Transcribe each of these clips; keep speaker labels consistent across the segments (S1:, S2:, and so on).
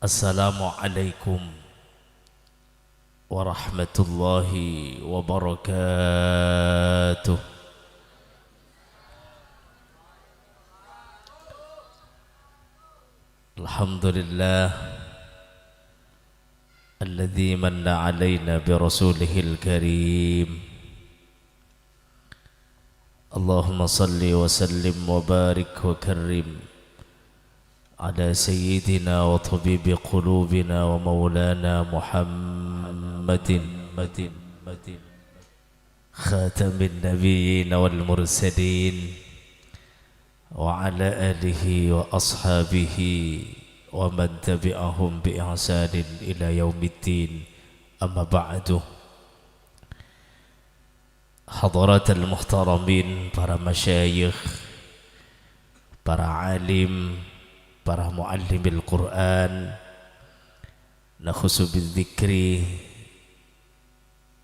S1: Assalamualaikum warahmatullahi wabarakatuh. Alhamdulillah alladzi manna alaina bi rasulihil karim. Allahumma salli wa sallim wa barik wa karrim على سيدنا وطبيب قلوبنا ومولانا محمد خاتم النبيين والمرسلين وعلى آله وأصحابه ومن تبعهم بإحسان إلى يوم الدين. أما بعد، حضرات المحترمين، para masyayikh, para alim, para muallimil Quran, nakhusu bidzikri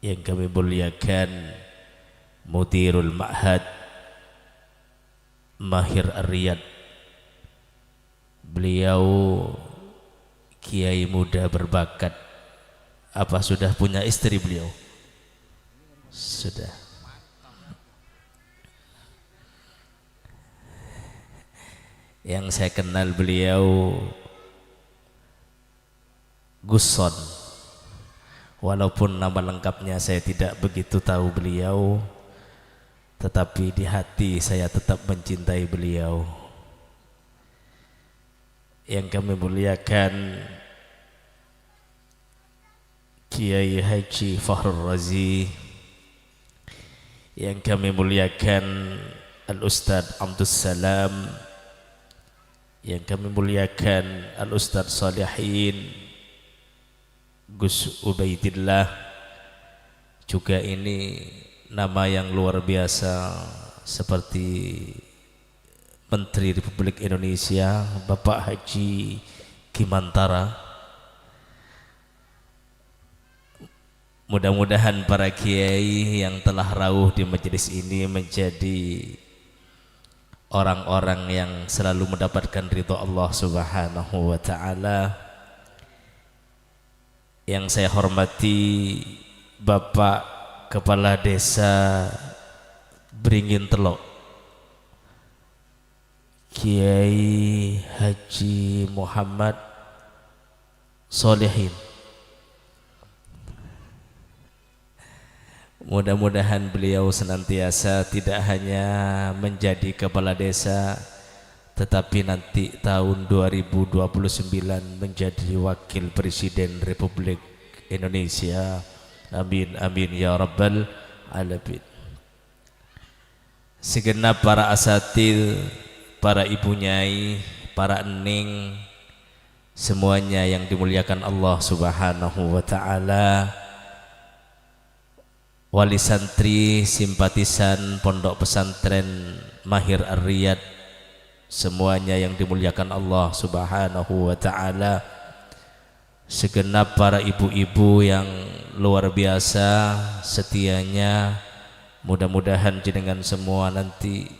S1: yang kami muliakan, Mudirul Ma'had Mahir Ar-Riyad. Beliau kiai muda berbakat. Apa sudah punya istri beliau? Sudah. Yang saya kenal beliau Gusson, walaupun nama lengkapnya saya tidak begitu tahu beliau, tetapi di hati saya tetap mencintai beliau. Yang kami muliakan Kiai Haji Fakhrul Razi, yang kami muliakan Al-Ustadz Abdus Salam, yang kami muliakan Al-Ustadz Salihin Gus Ubaidillah. Juga ini nama yang luar biasa, seperti Menteri Republik Indonesia Bapak Haji Kimantara. Mudah-mudahan para kiai yang telah rawuh di majelis ini menjadi orang-orang yang selalu mendapatkan ridha Allah Subhanahu wa ta'ala. Yang saya hormati Bapak Kepala Desa Beringin Telok, Kiai Haji Muhammad Solihin. Mudah-mudahan beliau senantiasa tidak hanya menjadi kepala desa, tetapi nanti tahun 2029 menjadi wakil presiden Republik Indonesia. Amin amin ya rabbal alamin. Segenap para asatidz, para ibu nyai, para ening, semuanya yang dimuliakan Allah Subhanahu wa ta'ala, wali santri, simpatisan Pondok Pesantren Mahir Ar-Riyad, semuanya yang dimuliakan Allah Subhanahu wa ta'ala. Segenap para ibu-ibu yang luar biasa setianya, mudah-mudahan jenengan semua nanti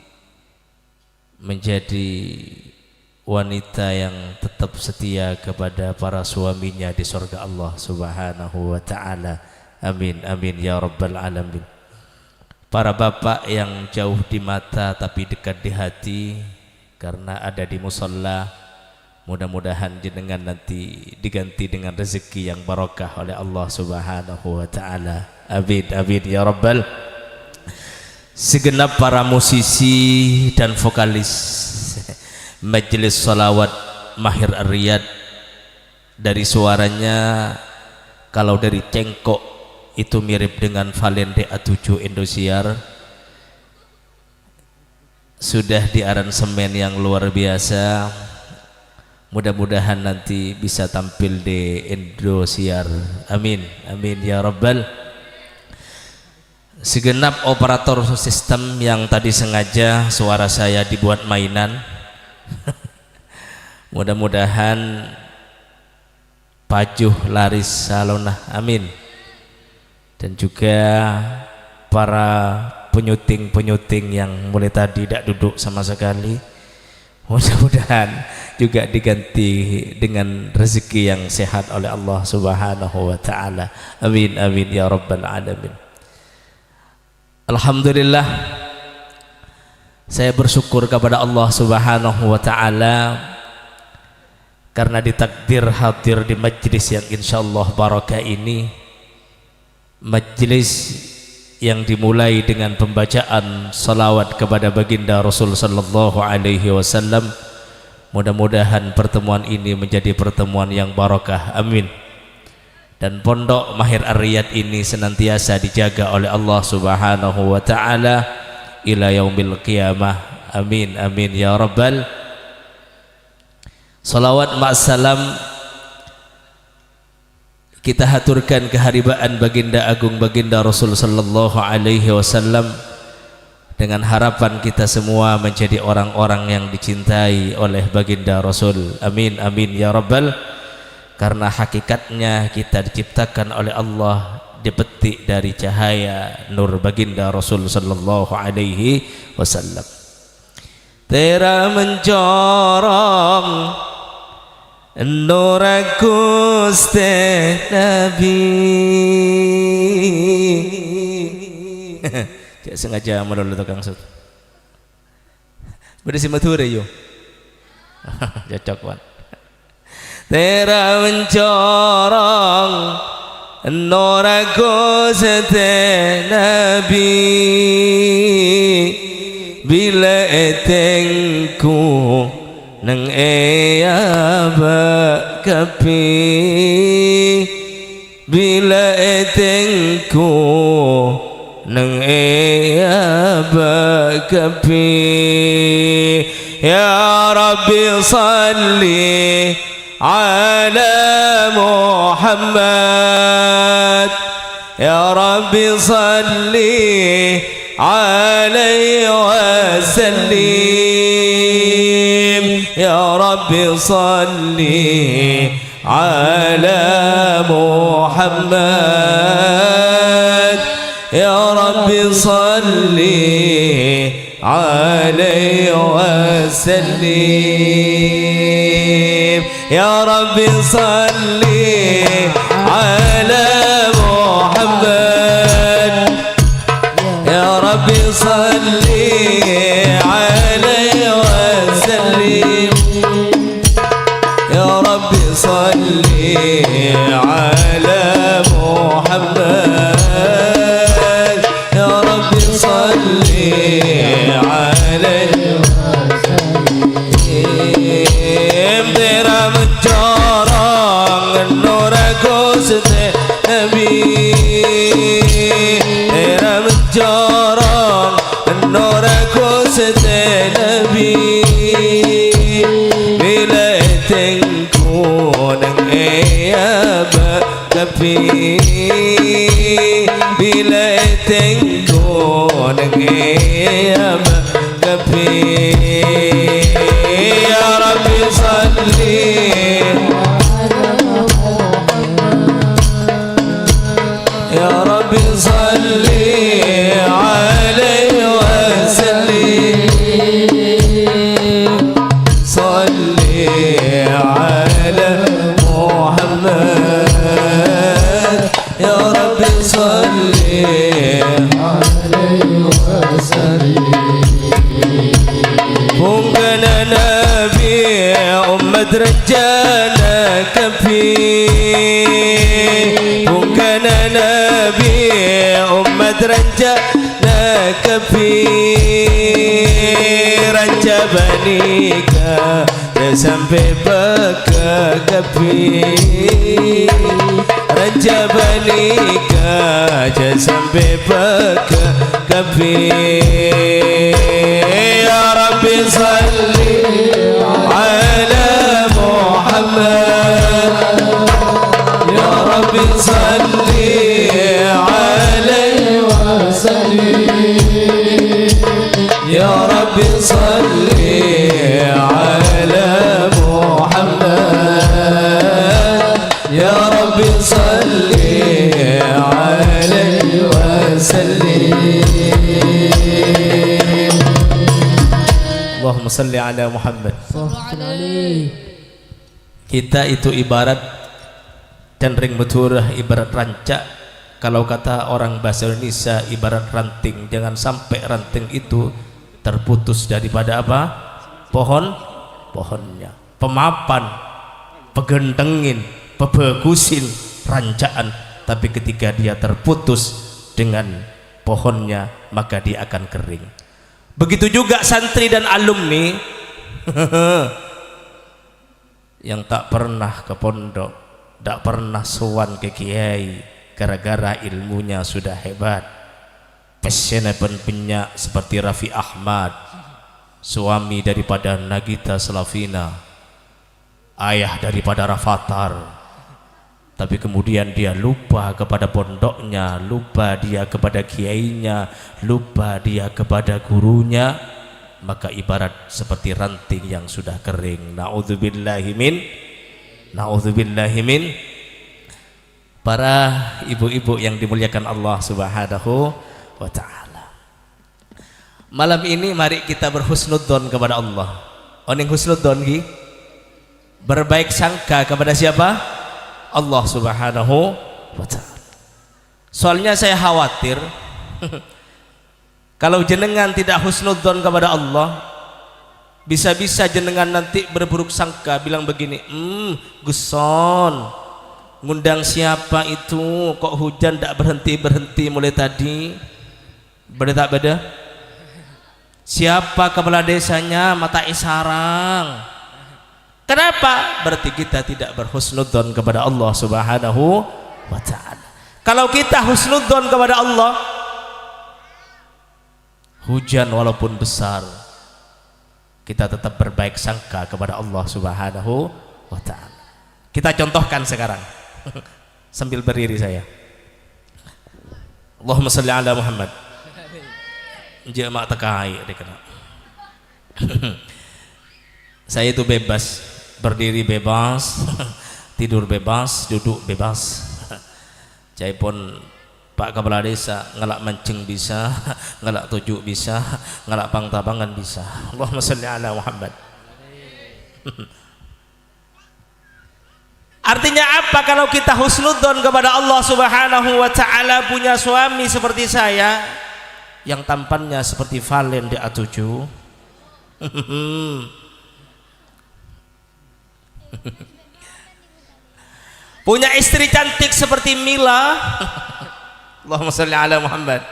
S1: menjadi wanita yang tetap setia kepada para suaminya di surga Allah Subhanahu wa ta'ala. Amin amin ya rabbal alamin. Para bapak yang jauh di mata tapi dekat di hati karena ada di musalla, mudah-mudahan jenengan nanti diganti dengan rezeki yang barokah oleh Allah Subhanahu wa ta'ala. Amin amin ya rabbal. Segenap para musisi dan vokalis Majelis Sholawat Mahir Ar-Riyad, dari suaranya kalau dari cengkok itu mirip dengan Valen DA7 Indosiar. Sudah di aransemen yang luar biasa. Mudah-mudahan nanti bisa tampil di Indosiar. Amin amin ya rabbal. Segenap operator sistem yang tadi sengaja suara saya dibuat mainan, mudah-mudahan pajuh laris salonah. Amin. Dan juga para penyuting-penyuting yang mulai tadi tidak duduk sama sekali, mudah-mudahan juga diganti dengan rezeki yang sehat oleh Allah Subhanahu wa taala. Amin amin ya rabbal alamin. Alhamdulillah, saya bersyukur kepada Allah Subhanahu wa taala karena ditakdir hadir di majlis yang insyaallah barakah ini, majlis yang dimulai dengan pembacaan salawat kepada baginda Rasul sallallahu alaihi wasallam. Mudah-mudahan pertemuan ini menjadi pertemuan yang barakah, amin. Dan pondok Mahir Ar-Riyad ini senantiasa dijaga oleh Allah Subhanahu wa taala ila yaumil qiyamah, amin amin ya rabbal. Salawat ma'assalam kita haturkan keharibaan baginda agung baginda Rasul sallallahu alaihi wasallam, dengan harapan kita semua menjadi orang-orang yang dicintai oleh baginda Rasul, amin amin ya rabbal. Karena hakikatnya kita diciptakan oleh Allah, dipetik dari cahaya nur baginda Rasul sallallahu alaihi wasallam. Tera mencorong nur Gusti Nabi. Tidak sengaja menolak tukang sut. Berisi mature yo. Cocok banget. Tera mencorong nur Gusti Nabi, bila etengku nang eyaba kapi, bila etengku nang bakapi. Ya Rabbi salli ala Muhammad, ya Rabbi salli alaihi wa sallim, ya Rabbi salli ala Muhammad, ya Rabbi salli alaihi wa sallim, ya Rabbi salli ala Muhammad, ya Rabbi salli alaihi wa sallim, ya Rabbi salli ala Muhammad, عليه وسلم. تیرا مجاران نور گوشت نبی، تیرا مجاران نور گوشت نبی، بیلتن کنن ایابا کپی، بیلتن يا مكفي. يا ربي صلي يا ربي صلي عليه وسلم، صلي على محمد، يا ربي صلي فوقنا نبي أمة رجالة كفي، فوقنا نبي أمة رجالة كفي، رجبنيك sampai baka kafi، رجبنيك sampai baka kafi. يا ربي صلي على محمد، يا ربي صلي عليه وسلم، يا ربي صلي على محمد، يا ربي صلي عليه وسلم. Allahumma salli ala Muhammad.
S2: Sallallahu.
S1: Kita itu ibarat dan ring beturah, ibarat rancak. Kalau kata orang bahasa Indonesia ibarat ranting. Jangan sampai ranting itu terputus daripada apa? Pohonnya. Pemapan, pegentengin, pebagusin rancakan, tapi ketika dia terputus dengan pohonnya maka dia akan kering. Begitu juga santri dan alumni yang tak pernah ke pondok, tak pernah sowan ke kiai, gara-gara ilmunya sudah hebat, passionnya pun punya seperti Raffi Ahmad, suami daripada Nagita Slavina, ayah daripada Rafathar, tapi kemudian dia lupa kepada pondoknya, lupa dia kepada kiainya, lupa dia kepada gurunya, maka ibarat seperti ranting yang sudah kering. Na'udzubillahi min. Para ibu-ibu yang dimuliakan Allah Subhanahu wa ta'ala, malam ini mari kita berhusnudzon kepada Allah. Oning husnudzon ki berbaik sangka kepada siapa? Allah Subhanahu wa ta'ala. Soalnya saya khawatir kalau jenengan tidak husnudzon kepada Allah, bisa-bisa jenengan nanti berburuk sangka, bilang begini, Guson ngundang siapa itu, kok hujan tak berhenti mulai tadi, beda tak beda? Siapa kepala desanya, mata isarang. Kenapa? Berarti kita tidak berhusnudzon kepada Allah Subhanahu wa ta'ala. Kalau kita husnudzon kepada Allah, hujan walaupun besar, kita tetap berbaik sangka kepada Allah Subhanahu wa ta'ala. Kita contohkan sekarang sambil berdiri saya. Allahumma salli ala Muhammad. Jamak tekai dikena. Saya itu bebas, berdiri bebas, tidur bebas, duduk bebas. Saya pun Pak Kepala Desa ngelak mancing bisa, ngelak tujuk bisa, ngelak pangtabangan bisa. Allahumma salli ala Muhammad. Artinya apa? Kalau kita husnudzon kepada Allah Subhanahu wa ta'ala, punya suami seperti saya yang tampannya seperti Valen di A7, punya istri cantik seperti Mila, Allahumma salli ala Muhammad.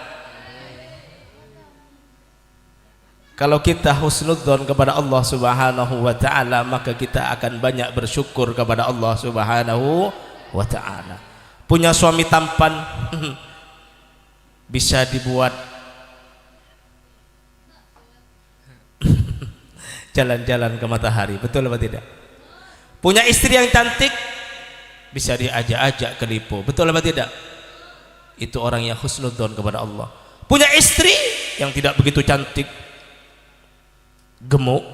S1: Kalau kita husnudzon kepada Allah Subhanahu wa ta'ala, maka kita akan banyak bersyukur kepada Allah Subhanahu wa ta'ala. Punya suami tampan bisa dibuat jalan-jalan ke matahari, betul apa tidak? Punya istri yang cantik bisa diajak-ajak ke Lipo, betul apa tidak? Itu orang yang husnudzon kepada Allah. Punya istri yang tidak begitu cantik, gemuk.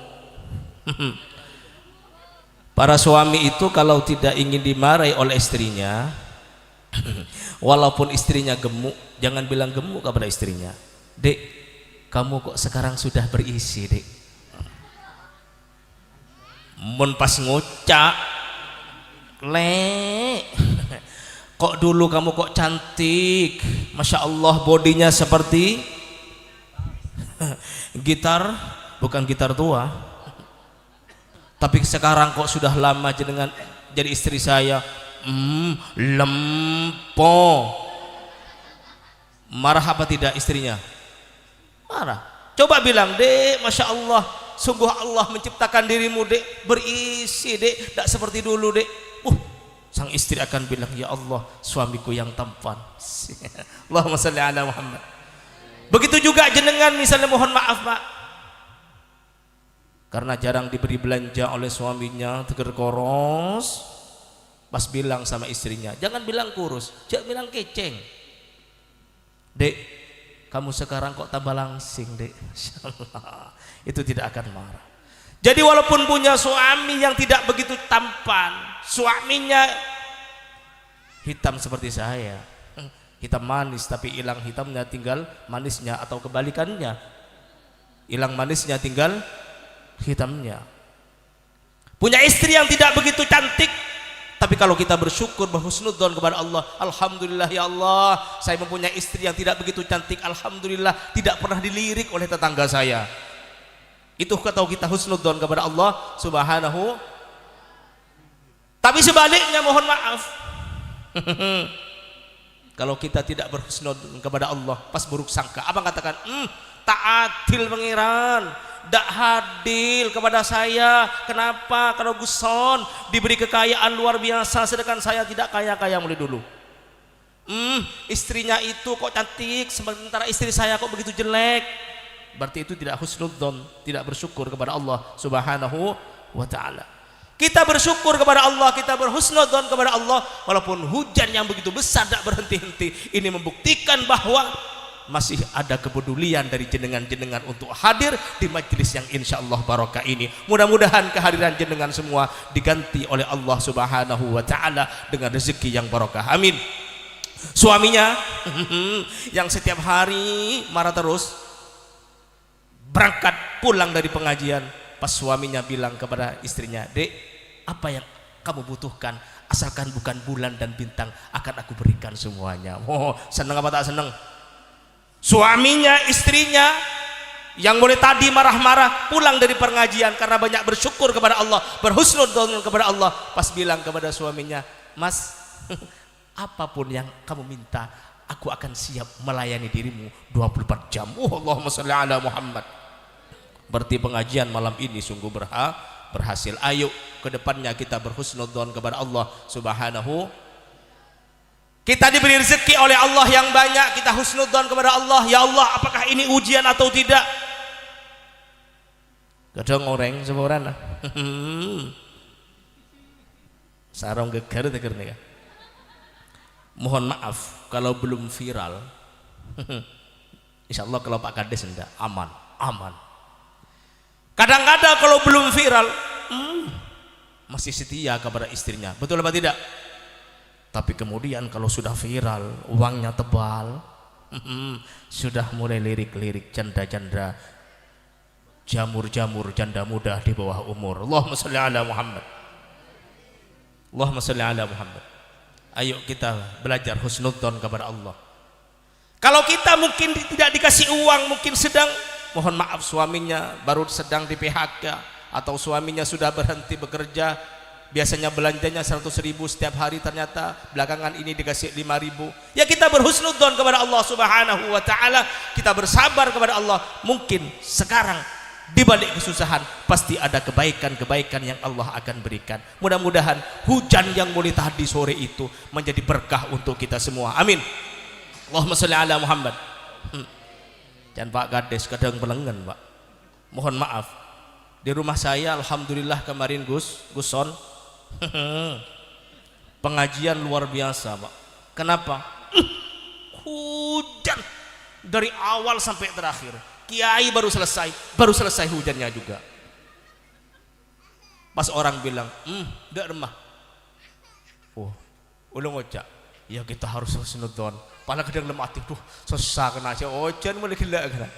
S1: Para suami itu kalau tidak ingin dimarahi oleh istrinya, walaupun istrinya gemuk, jangan bilang gemuk kepada istrinya, Dek, kamu kok sekarang sudah berisi, Dek. Mun pas ngucak, Le, kok dulu kamu kok cantik, Masya Allah, bodinya seperti gitar, bukan gitar tua, tapi sekarang kok sudah lama jenengan jadi istri saya, lempo. Marah apa tidak istrinya? Marah. Coba bilang, Dek, Masya Allah, sungguh Allah menciptakan dirimu, Dek, berisi, Dek, tidak seperti dulu, Dek. Sang istri akan bilang, ya Allah, suamiku yang tampan. Allahumma salli ala Muhammad. Begitu juga jenengan, misalnya mohon maaf Pak, karena jarang diberi belanja oleh suaminya, teger koros, pas bilang sama istrinya, jangan bilang kurus, jangan bilang keceng, Dek, kamu sekarang kok tambah langsing, Dek. Itu tidak akan marah. Jadi walaupun punya suami yang tidak begitu tampan, suaminya hitam seperti saya, hitam manis tapi hilang hitamnya tinggal manisnya, atau kebalikannya, hilang manisnya tinggal hitamnya. Punya istri yang tidak begitu cantik, tapi kalau kita bersyukur berhusnudzon kepada Allah, alhamdulillah ya Allah, saya mempunyai istri yang tidak begitu cantik, alhamdulillah tidak pernah dilirik oleh tetangga saya. Itu kalau kita husnudzon kepada Allah Subhanahu. Tapi sebaliknya mohon maaf, kalau kita tidak berhusnudzon kepada Allah, pas buruk sangka, abang katakan, tak adil pangeran, tak hadil kepada saya. Kenapa? Kalau Guson diberi kekayaan luar biasa, sedangkan saya tidak kaya-kaya mulai dulu. Istrinya itu kok cantik, sementara istri saya kok begitu jelek. Berarti itu tidak husnudzon, tidak bersyukur kepada Allah Subhanahu wa ta'ala. Kita bersyukur kepada Allah, kita berhusnudzon kepada Allah, walaupun hujan yang begitu besar tidak berhenti-henti. Ini membuktikan bahwa masih ada kepedulian dari jenengan-jenengan untuk hadir di majelis yang insya Allah barokah ini. Mudah-mudahan kehadiran jenengan semua diganti oleh Allah Subhanahu wa ta'ala dengan rezeki yang barokah. Amin. Suaminya yang setiap hari marah terus, berangkat pulang dari pengajian, pas suaminya bilang kepada istrinya, "Dek, apa yang kamu butuhkan, asalkan bukan bulan dan bintang, akan aku berikan semuanya." Oh, seneng apa tak seneng? Suaminya, istrinya yang mulai tadi marah-marah pulang dari pengajian karena banyak bersyukur kepada Allah, berhusnudzon kepada Allah, pas bilang kepada suaminya, "Mas, apapun yang kamu minta, aku akan siap melayani dirimu 24 jam." Allahumma sholli ala Muhammad. Berarti pengajian malam ini sungguh berhasil. Ayo ke depannya kita berhusnudzon kepada Allah Subhanahu. Kita diberi rezeki oleh Allah yang banyak, kita husnudzon kepada Allah. Ya Allah, apakah ini ujian atau tidak? Kadang orang seorang sarong geger nih. Mohon maaf kalau belum viral. Insya Allah kalau Pak Kades enggak, aman. Kadang-kadang kalau belum viral, masih setia kepada istrinya, betul apa tidak? Tapi kemudian kalau sudah viral, uangnya tebal, sudah mulai lirik-lirik janda-janda, jamur-jamur janda muda di bawah umur. Allahumma sholli ala Muhammad. Allahumma sholli ala Muhammad. Ayo kita belajar husnudzon kepada Allah. Kalau kita mungkin tidak dikasih uang, mungkin sedang, mohon maaf, suaminya baru sedang di PHK atau suaminya sudah berhenti bekerja, biasanya belanjanya 100.000 setiap hari, ternyata belakangan ini dikasih 5.000. Ya kita berhusnudzon kepada Allah Subhanahu wa ta'ala, kita bersabar kepada Allah. Mungkin sekarang di balik kesusahan pasti ada kebaikan-kebaikan yang Allah akan berikan. Mudah-mudahan hujan yang mulai tadi sore itu menjadi berkah untuk kita semua. Amin. Allahumma sholli ala Muhammad. Dan Pak Kades kadang belengan, Pak. Mohon maaf. Di rumah saya alhamdulillah kemarin Guson pengajian luar biasa, Pak. Kenapa? Hujan dari awal sampai terakhir. Kiai baru selesai hujannya juga. Pas orang bilang, "Ndak remah." Oh, udah ngocak. Ya kita harus husnudzon. Padahal kadang lemah hati, susah kena aja. Hujan mulai gila kena.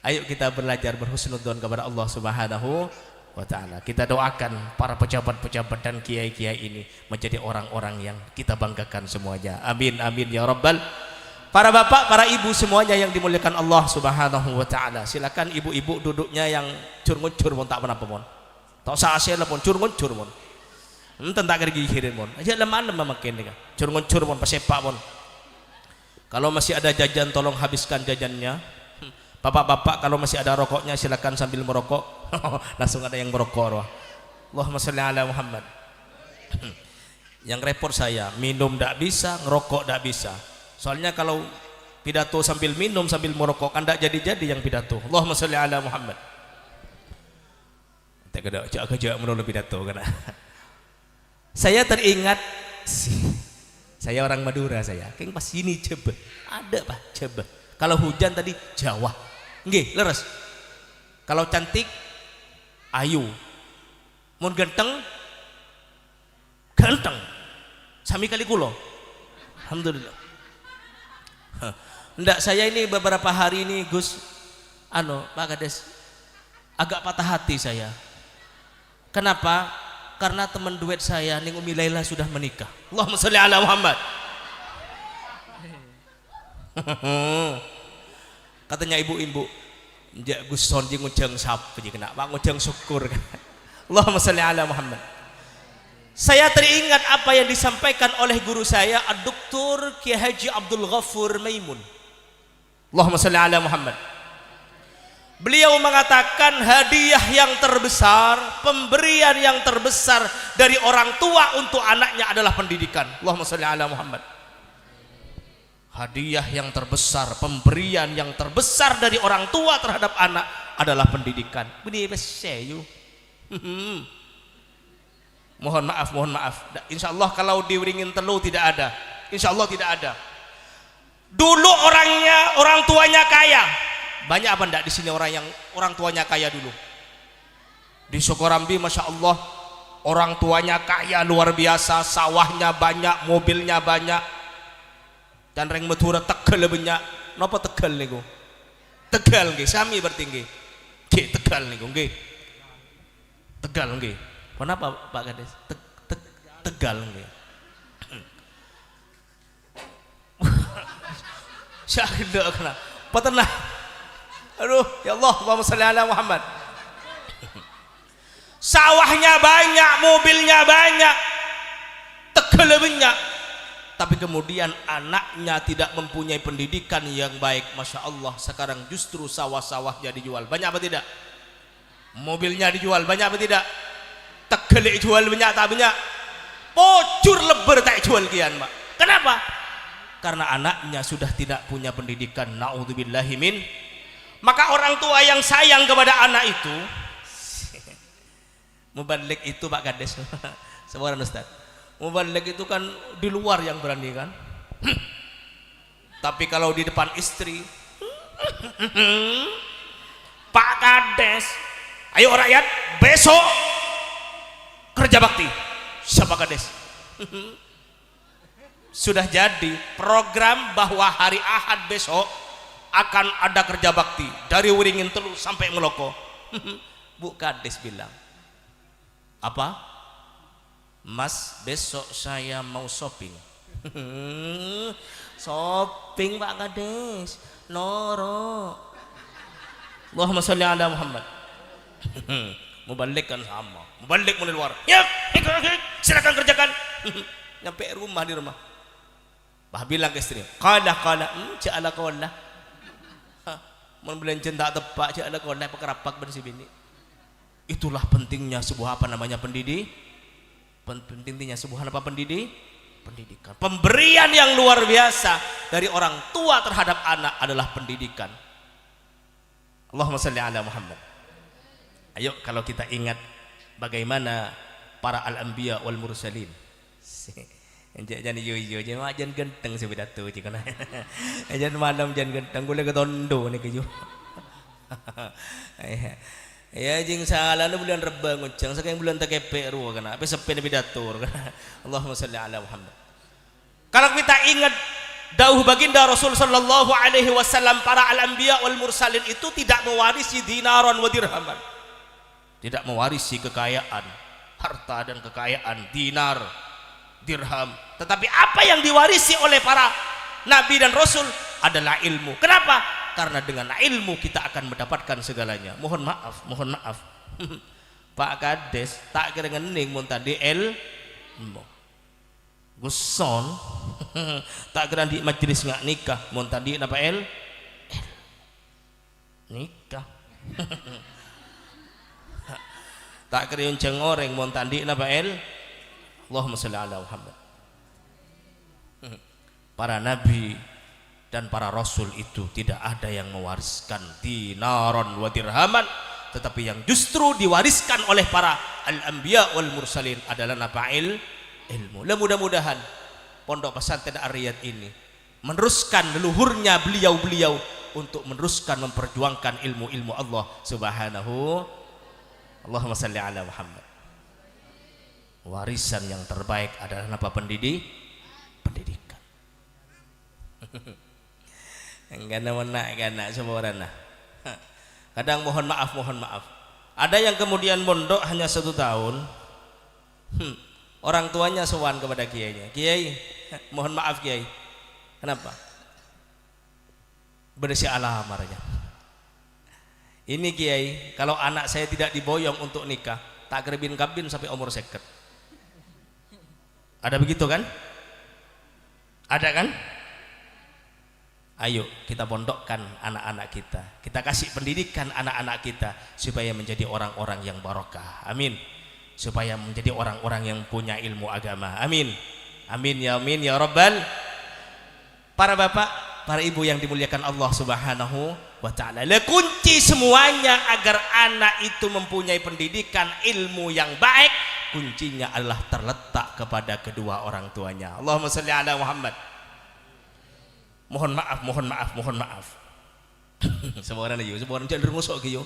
S1: Ayo kita belajar berhusnudzon kepada Allah Subhanahu wa ta'ala. Kita doakan para pejabat-pejabat dan kiai-kiai ini menjadi orang-orang yang kita banggakan semuanya. Amin amin ya rabbal. Para bapak, para ibu semuanya yang dimuliakan Allah Subhanahu wa ta'ala, silakan ibu-ibu duduknya yang curngun-cur pun tak pernah pun. Tak usah asyik pun curngun-cur pun. Tak kerja pun. Aja lemah-lemah makin nih. Curngun-cur pun pasepak pun. Kalau masih ada jajan tolong habiskan jajannya. Bapak-bapak kalau masih ada rokoknya silakan sambil merokok. Langsung ada yang merokok. Allahumma sholli ala Muhammad. Yang repot saya, minum tidak bisa, ngerokok tidak bisa. Soalnya kalau pidato sambil minum sambil merokok kan tidak jadi-jadi yang pidato. Allahumma sholli ala Muhammad. Tak ada ajak menolak pidato kan. Saya teringat saya orang Madura, saya keng pas sini coba ada Pak coba. Kalau hujan tadi Jawa, nggih leres. Kalau cantik ayu, mun ganteng sami kali kulo. Alhamdulillah. Ndak, saya ini beberapa hari ini Gus Pak Kades agak patah hati saya. Kenapa? Karena teman duet saya ning Umi Laila sudah menikah. Allahumma sholli ala Muhammad. Katanya ibu-ibu, njak guson jeung ngujang sap jeung kena Pak ngujang syukur. Allahumma sholli ala Muhammad. Saya teringat apa yang disampaikan oleh guru saya Dr. Kiai Haji Abdul Ghafur Maimun. Allahumma sholli ala Muhammad. Beliau mengatakan hadiah yang terbesar, pemberian yang terbesar dari orang tua untuk anaknya adalah pendidikan. Allahumma sholli ala Muhammad. Hadiah yang terbesar, pemberian yang terbesar dari orang tua terhadap anak adalah pendidikan. Budi besayu. Mohon maaf. Insya Allah kalau di Wringin Telu tidak ada. Insya Allah tidak ada. Dulu orang tuanya kaya. Banyak apa enggak di sini orang tuanya kaya dulu? Di Sukorambi, masya Allah, orang tuanya kaya luar biasa, sawahnya banyak, mobilnya banyak. Dan reng Madura Tegal banyak. Napa Tegal niku? Tegal nggih, sami berarti nggih. Nggih Tegal niku nggih. Tegal nggih. Kenapa Pak Kades? Tegal nggih. Syahida kena. Patenah. Aduh, ya Allah, Allahumma sholli ala Muhammad. Sawahnya banyak, mobilnya banyak, Tegal banyak. Tapi kemudian anaknya tidak mempunyai pendidikan yang baik. Masya Allah, sekarang justru sawah-sawahnya dijual. Banyak apa tidak? Mobilnya dijual. Banyak apa tidak? Tegal jual banyak tak banyak? Pocur lebar tak jual kian, Pak. Kenapa? Karena anaknya sudah tidak punya pendidikan. Na'udzubillahi min. Maka orang tua yang sayang kepada anak itu, mubalik itu Pak Kades, seorang Ustaz. Mubalik itu kan di luar yang berani kan. Tapi kalau di depan istri, Pak Kades, ayo rakyat besok kerja bakti. Siapa Kades? Sudah jadi program bahwa hari Ahad besok akan ada kerja bakti dari Wringin Telu sampai Meloko. Bu Kades bilang, apa? Mas, besok saya mau shopping. Shopping Pak Kades, noro. Allahumma sholli ala Muhammad. Mubalik kan sama, mubalik mulai luar. Ya, silakan kerjakan. Nyampe rumah di rumah. Bah bilang ke istri, qala ja'ala qala. Mun belanjen tak tepak ja'ala qala pakerapak ben si bini. Itulah pentingnya sebuah apa namanya pentingnya sebuah apa pendidikan. Pemberian yang luar biasa dari orang tua terhadap anak adalah pendidikan. Allahumma shalli ala Muhammad. Ayo kalau kita ingat bagaimana para al-anbiya wal mursalin. Jangan yo jangan genteng sepidato cikana. Jangan malam jangan genteng gule ketondo nih keju. Ya jing salah nu bulan Rebang ngucang saking bulan takepe ruwa kana ape sepe pidato kana. Allahumma shalli ala Muhammad. Kalau kita ingat dawuh baginda Rasul sallallahu alaihi wasallam, para al-anbiya wal mursalin itu tidak mewarisi dinaron wa dirhaman. Tidak mewarisi kekayaan, harta dan kekayaan, dinar, dirham. Tetapi apa yang diwarisi oleh para nabi dan rasul adalah ilmu. Kenapa? Karena dengan ilmu kita akan mendapatkan segalanya. Mohon maaf. Pak Kades tak kira ngening mun tadi ilmu. Guson tak kira di majelis nggak nikah mun tadi napa nikah. Tak kira yang cengoreng mun tadi napa Allahumma sholli ala Muhammad. Para nabi dan para rasul itu tidak ada yang mewariskan dinaron wa dirhaman, tetapi yang justru diwariskan oleh para al-anbiya wal mursalin adalah apa? Ilmu. Mudah-mudahan Pondok Pesantren Ar-Riyad ini meneruskan leluhurnya beliau-beliau untuk meneruskan memperjuangkan ilmu-ilmu Allah Subhanahu. Allahumma shalli ala Muhammad. Warisan yang terbaik adalah apa? Pendidikan. Enggak nak semua orang. Kadang mohon maaf. Ada yang kemudian mondok hanya 1 tahun, orang tuanya sowan kepada kiainya, kiai, mohon maaf kiai, kenapa? Berisi alamarnya. Ini kiai, kalau anak saya tidak diboyong untuk nikah, tak kerbin kabin sampai umur 50. Ada begitu kan? Ada kan? Ayo kita pondokkan anak-anak kita, kita kasih pendidikan anak-anak kita supaya menjadi orang-orang yang barokah. Amin. Supaya menjadi orang-orang yang punya ilmu agama. Amin. Amin ya rabbal. Para bapak, para ibu yang dimuliakan Allah Subhanahu wa taala. Kunci semuanya agar anak itu mempunyai pendidikan ilmu yang baik, kuncinya adalah terletak kepada kedua orang tuanya. Allahumma shalli ala Muhammad. Mohon maaf. Semua orang ayo, semua orang jangan ngosok kiyo.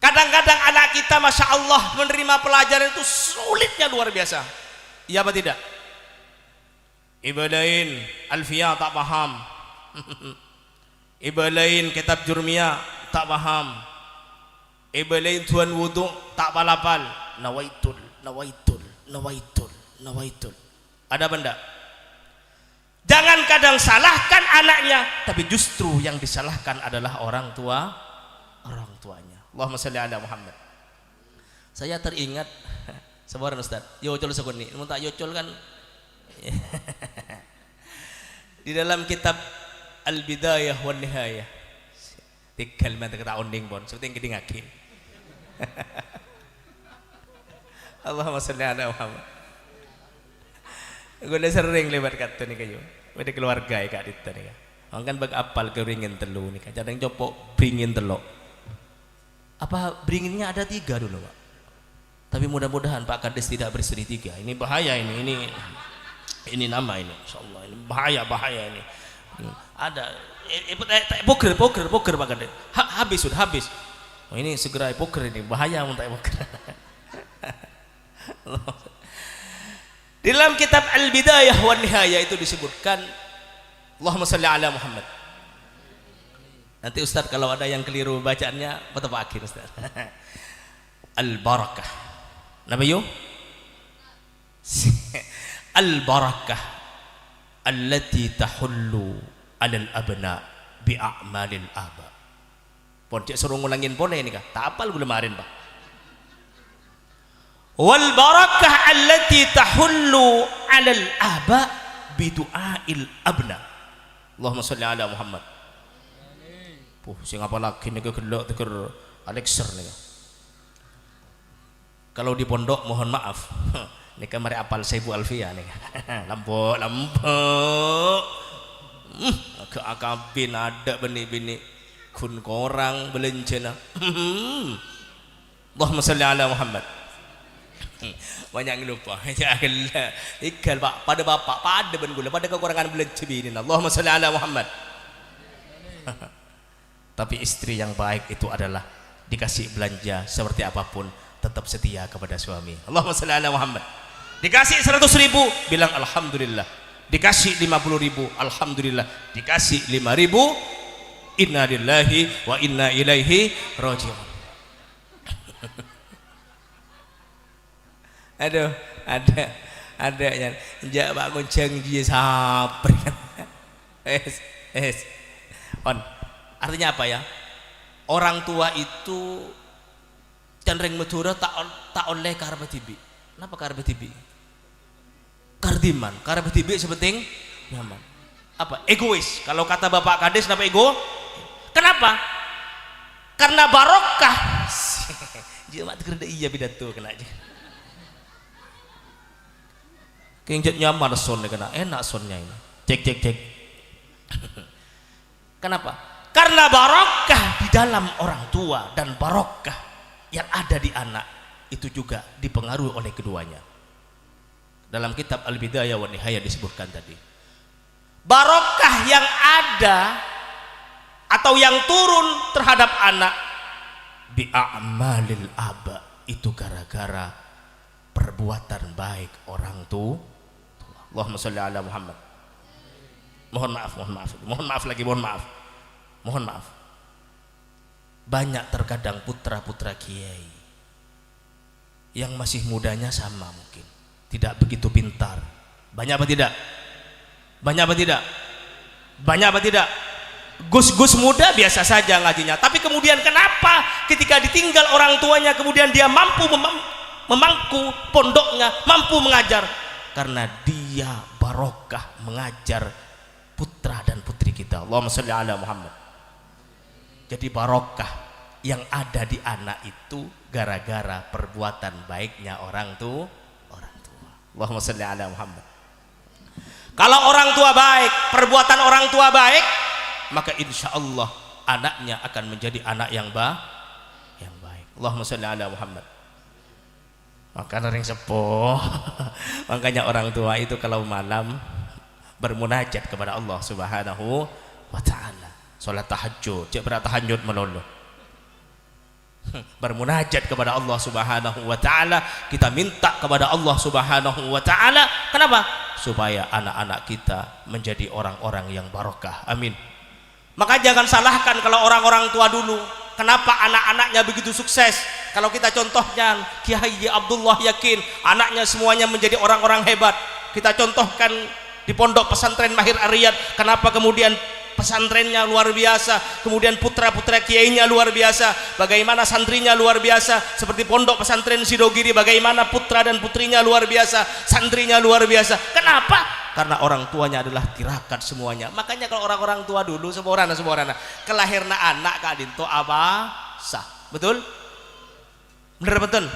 S1: Kadang-kadang anak kita Masya Allah menerima pelajaran itu sulitnya luar biasa. Iya apa tidak? Ibadain Alfiyah tak paham. Ibadain kitab Jurmiyah tak paham. Ibadain tuan wudu tak palapal. Nawaitul. Ada benda. Jangan kadang salahkan anaknya, tapi justru yang disalahkan adalah orang tuanya. Allahumma shalli ala Muhammad. Saya teringat sebarang Ustaz, yocol sekuni, mun tak yocol kan. Di dalam kitab Al-Bidayah wan Nihayah. Tikal man kata onding bon, seperti yang ngaki. Allahumma shalli ala Muhammad. Gue udah sering lewat kata nih kayu, udah keluarga ya kak Dita nih. Kan bag apal keringin telu nih, kadang copok beringin telok. Apa beringinnya ada 3 dulu pak? Tapi mudah-mudahan Pak Kades tidak beristri 3. Ini bahaya ini nama ini, insyaallah ini bahaya ini. Ada poker Pak Kades. Habis. Oh, ini segera poker ini bahaya untuk poker. Di dalam kitab Al-Bidayah wan Nihayah itu disebutkan, Allahumma shalli ala Muhammad. Nanti Ustaz kalau ada yang keliru bacaannya betapa akhir Ustaz. Al-barakah. Napa yo? Al-barakah allati tahullu 'alal abna bi a'malil aba. Pon cek suruh ngulangin pone ini kah? Tak apal belum kemarin, Pak. Wal barakah allati tahullu 'alal aba bi du'ail abna. Allahumma shalli ala Muhammad. Sing apa lagi nih gelok teker Alexer nih. Kalau di pondok mohon maaf. Nih kamari apal Saibu Alfia nih. Lampok. Ke akabin ada benih-benih kun korang belencana. Allahumma shalli ala Muhammad. Banyak lupa. Ya Allah. Ikal Pak pada bapak pada ben gula pada kekurangan belanja bini. Allahumma shalli ala Muhammad. Tapi istri yang baik itu adalah dikasih belanja seperti apapun tetap setia kepada suami. Allahumma shalli ala Muhammad. Dikasih 100.000 bilang alhamdulillah. Dikasih 50.000 alhamdulillah. Dikasih 5.000 inna lillahi wa inna ilaihi raji'un. Aduh, ada yang jak Pak Kuncang dia sabar. On. Artinya apa ya? Orang tua itu cenderung medura tak oleh karep tibi. Kenapa karep tibi? Kardiman, karep tibi sepenting nyaman. Apa? Egois. Kalau kata Bapak Kades kenapa ego? Kenapa? Karena barokah. Jemaat kerja iya pidato kena aja. Kengjet nyaman son kena enak sonnya ini. Cek. Kenapa? Karena barokah di dalam orang tua dan barokah yang ada di anak itu juga dipengaruhi oleh keduanya. Dalam kitab Al-Bidayah wan Nihayah disebutkan tadi. Barokah yang ada atau yang turun terhadap anak bi a'malil aba itu gara-gara perbuatan baik orang tua. Allahumma shalli ala Muhammad. Mohon maaf lagi. Mohon maaf, banyak terkadang putra-putra kiai yang masih mudanya sama mungkin tidak begitu pintar. Banyak apa tidak? Banyak apa tidak? Banyak apa tidak? Gus-gus muda biasa saja ngajinya, tapi kemudian kenapa ketika ditinggal orang tuanya kemudian dia mampu memangku pondoknya, mampu mengajar? Karena dia barokah mengajar putra dan putri kita. Allahumma sholli ala Muhammad. Jadi barokah yang ada di anak itu gara-gara perbuatan baiknya orang tua. Allahumma sholli ala Muhammad. Kalau orang tua baik, perbuatan orang tua baik, maka insya Allah anaknya akan menjadi anak yang baik. Allahumma sholli ala Muhammad. Maka orang sepuh makanya orang tua itu kalau malam bermunajat kepada Allah Subhanahu wa ta'ala, salat tahajud, cek berat tahajud melulu, bermunajat kepada Allah Subhanahu wa ta'ala. Kita minta kepada Allah Subhanahu wa ta'ala, kenapa? Supaya anak-anak kita menjadi orang-orang yang barokah. Amin. Maka jangan salahkan kalau orang-orang tua dulu kenapa anak-anaknya begitu sukses. Kalau kita contohnya Kiai Abdullah Yakin, anaknya semuanya menjadi orang-orang hebat. Kita contohkan di pondok pesantren Mahir Ariyad, kenapa kemudian pesantrennya luar biasa, kemudian putra-putra kiainya luar biasa, bagaimana santrinya luar biasa. Seperti pondok pesantren Sidogiri, bagaimana putra dan putrinya luar biasa, santrinya luar biasa. Kenapa? Karena orang tuanya adalah tirakat semuanya. Makanya kalau orang-orang tua dulu seborana kelahirna anak kadinto apa sah, betul? Bener betul.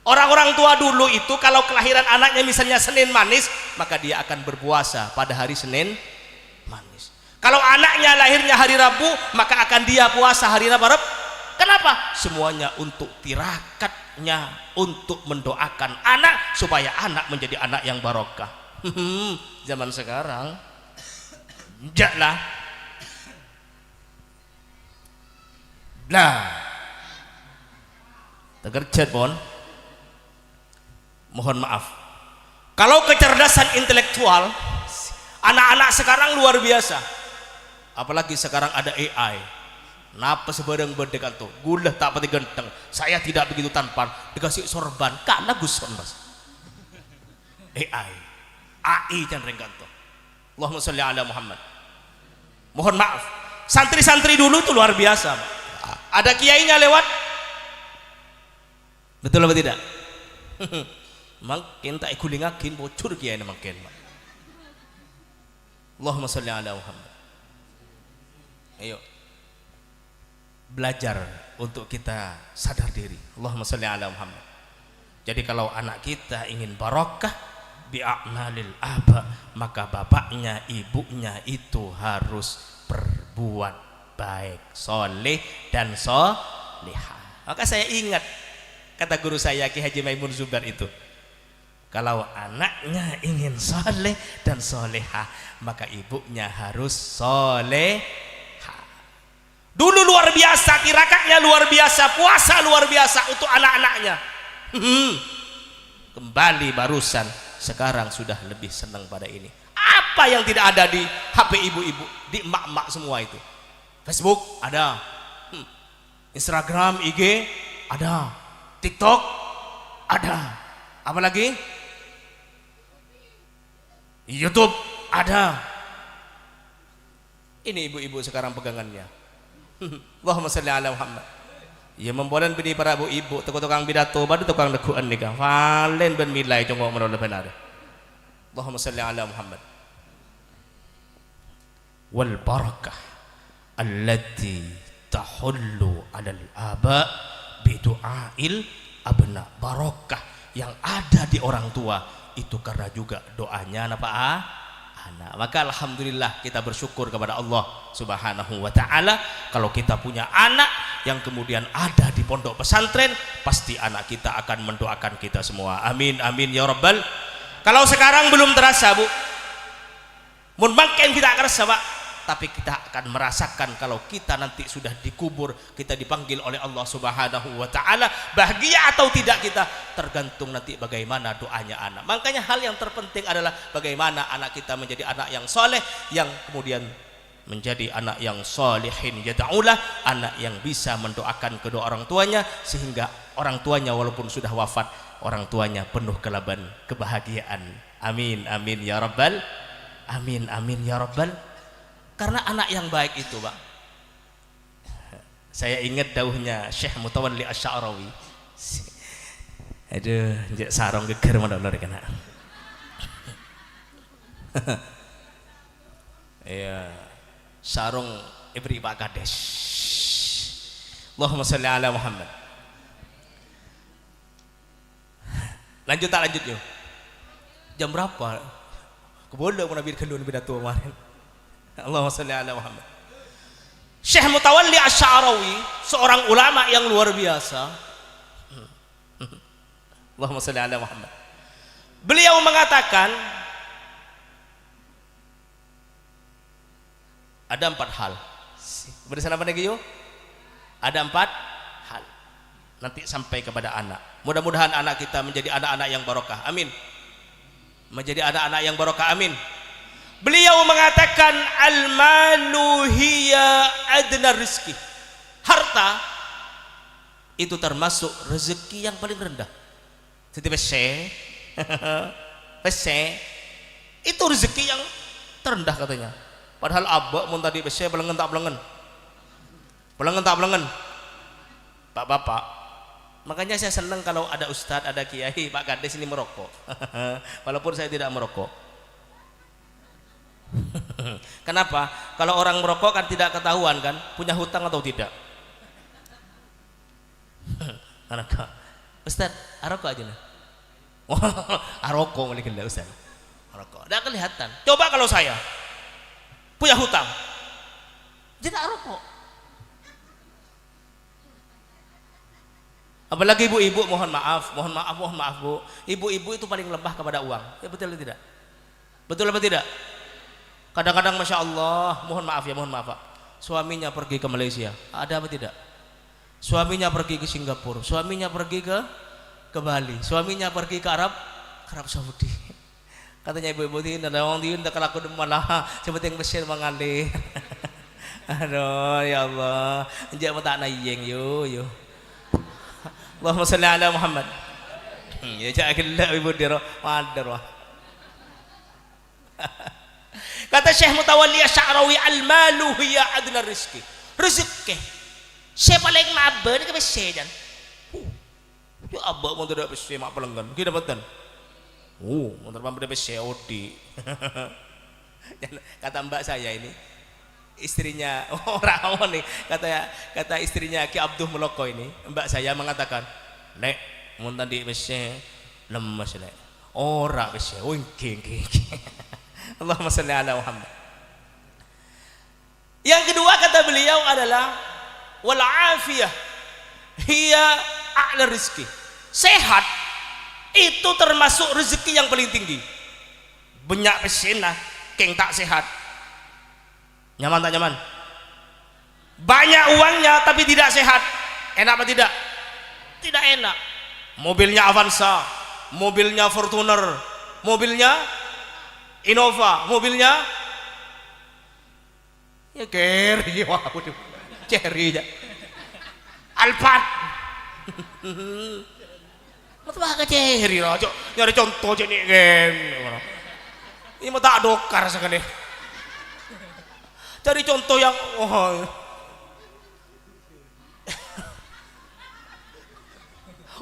S1: Orang-orang tua dulu itu kalau kelahiran anaknya misalnya Senin manis, maka dia akan berpuasa pada hari Senin manis. Kalau anaknya lahirnya hari Rabu, maka akan dia puasa hari Rabu. Kenapa? Semuanya untuk tirakatnya, untuk mendoakan anak supaya anak menjadi anak yang barokah. Zaman sekarang janganlah tergercet pun. Mohon maaf, kalau kecerdasan intelektual anak-anak sekarang luar biasa, apalagi sekarang ada AI. Napa sebarang berdekan tuh gula tak pati genteng, saya tidak begitu tampan, dikasih sorban karena guson mas. AI jangan rengganto. Allahumma sholli ala Muhammad. Mohon maaf, santri-santri dulu tuh luar biasa. Ada kiainya lewat, betul apa tidak? Makin tak ikulingakin bocor kiai makin. Allahumma sholli ala Muhammad. Ayo belajar untuk kita sadar diri. Allahumma sholli ala Muhammad. Jadi kalau anak kita ingin barokah bi'amalil aba, maka bapaknya ibunya itu harus berbuat baik, soleh dan solehah. Maka saya ingat kata guru saya Ki Haji Maimun Zubar itu, kalau anaknya ingin soleh dan solehah, maka ibunya harus solehah. Dulu luar biasa, tirakatnya luar biasa, puasa luar biasa untuk anak-anaknya. Kembali barusan, sekarang sudah lebih senang pada ini. Apa yang tidak ada di HP ibu-ibu, di emak-emak semua itu? Facebook ada, Instagram, IG ada, TikTok ada, apa lagi? YouTube ada. Ini ibu-ibu sekarang pegangannya. Allahumma sholli ala Muhammad. Ya membolan bini para ibu, tukang pidato, badu tukang neguan nikah. Valen ben milai jongkok menolak benar. Allahumma sholli ala Muhammad. Wal barakah allati tahullu alal aba bidu'ail abna. Barokah yang ada di orang tua itu karena juga doanya anak. Maka alhamdulillah kita bersyukur kepada Allah Subhanahu wa ta'ala kalau kita punya anak yang kemudian ada di pondok pesantren, pasti anak kita akan mendoakan kita semua. Amin amin ya rabbal. Kalau sekarang belum terasa bu, mungkin kita akan terasa pak, tapi kita akan merasakan kalau kita nanti sudah dikubur, kita dipanggil oleh Allah Subhanahu wa ta'ala. Bahagia atau tidak kita tergantung nanti bagaimana doanya anak. Makanya hal yang terpenting adalah bagaimana anak kita menjadi anak yang soleh, yang kemudian menjadi anak yang salihin yad'ulah, anak yang bisa mendoakan kedua orang tuanya sehingga orang tuanya walaupun sudah wafat, orang tuanya penuh kebahagiaan. Amin amin ya rabbal amin amin ya rabbal. Karena anak yang baik itu, Pak, saya ingat dawuhnya Syekh Mutawalli Asy-Sya'rawi. Aduh, njek sarong geger mondok kena. Ya, sarung ibri Pak Kades. Allahumma sholli ala Muhammad. Lanjut tak lanjut yuk? Jam berapa? Kebodoh mau nabi kendun pidato kemarin. Allahumma sholli ala Muhammad. Syekh Mutawalli Asy-Sya'rawi, seorang ulama yang luar biasa. Allahumma sholli ala Muhammad. Beliau mengatakan ada 4 hal. Berisan apa lagi yuk? Ada 4 hal. Nanti sampai kepada anak. Mudah-mudahan anak kita menjadi anak-anak yang barokah. Amin. Menjadi anak-anak yang barokah. Amin. Beliau mengatakan al-malu hiya adna rizki. Harta itu termasuk rezeki yang paling rendah. Setiap pese itu rezeki yang terendah katanya. Padahal abak mun tadi besi belengen tak belengen. Belengen tak belengen. Pak bapak. Makanya saya senang kalau ada ustadz, ada kiai, Pak Kades ini merokok. Walaupun saya tidak merokok. Kenapa? Kalau orang merokok kan tidak ketahuan kan punya hutang atau tidak. Karena ustadz, arokok aja lah. Arokok boleh kena ustadz. Arokok. Tidak kelihatan. Coba kalau saya punya hutang, tidak rokok. Apalagi ibu-ibu, mohon maaf bu, ibu-ibu itu paling lemah kepada uang. Ya betul atau tidak? Betul apa tidak? Kadang-kadang masya Allah, mohon maaf Pak, suaminya pergi ke Malaysia, ada apa tidak? Suaminya pergi ke Singapura, suaminya pergi ke Bali, suaminya pergi ke Arab Saudi. Katanya ibu-ibu ini ada orang diun tak laku malah seperti yang besar mengalir. Aduh ya Allah, njak mata nayeng yo. Allahumma sholli ala Muhammad. Ya ja'akillah ibu diro madar wah. Kata Syekh Mutawalli Asy-Sya'rawi, al-malu hiya adna rizki. Rezeki saya paling maba ni ke besar jan. Ya abak mau tidak besar mak pelenggan. Kita dapatan. Motor pampu dapat COD. Kata mbak saya ini, istrinya orang nih, kata istrinya Ki Abduh Meloko ini, mbak saya mengatakan, "Nek, mun tadi besi lemes nek." Ora besi, wingking. Allahumma sholli ala Muhammad. Yang kedua kata beliau adalah wal afiyah hiya a'la rizki. Sehat itu termasuk rezeki yang paling tinggi. Banyak pesena keng tak sehat, nyaman tak nyaman? Banyak uangnya tapi tidak sehat, enak apa tidak? Tidak enak. Mobilnya Avanza, mobilnya Fortuner, mobilnya Innova, mobilnya ya Carry, wah waduh, Carry aja, Alphard. Mata ke Carry lah, nyari contoh jenis game. Ini mata dokar sekali. Cari contoh yang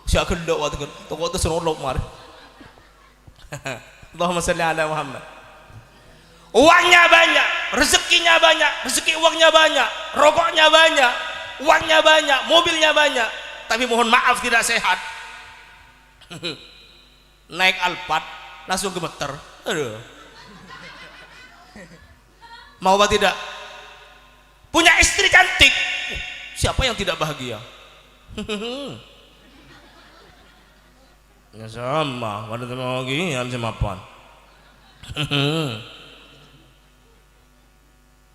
S1: siapa kedok waktu itu, toko itu senolok mar. Allahumma sholli ala Muhammad. Uangnya banyak, rezekinya banyak, rezeki uangnya banyak, rokoknya banyak, uangnya banyak, mobilnya banyak, tapi mohon maaf tidak sehat. Naik Alphard langsung gemeter. Aduh. Mau apa tidak? Punya istri cantik, siapa yang tidak bahagia? Ya sama, pada teman lagi yang semapan.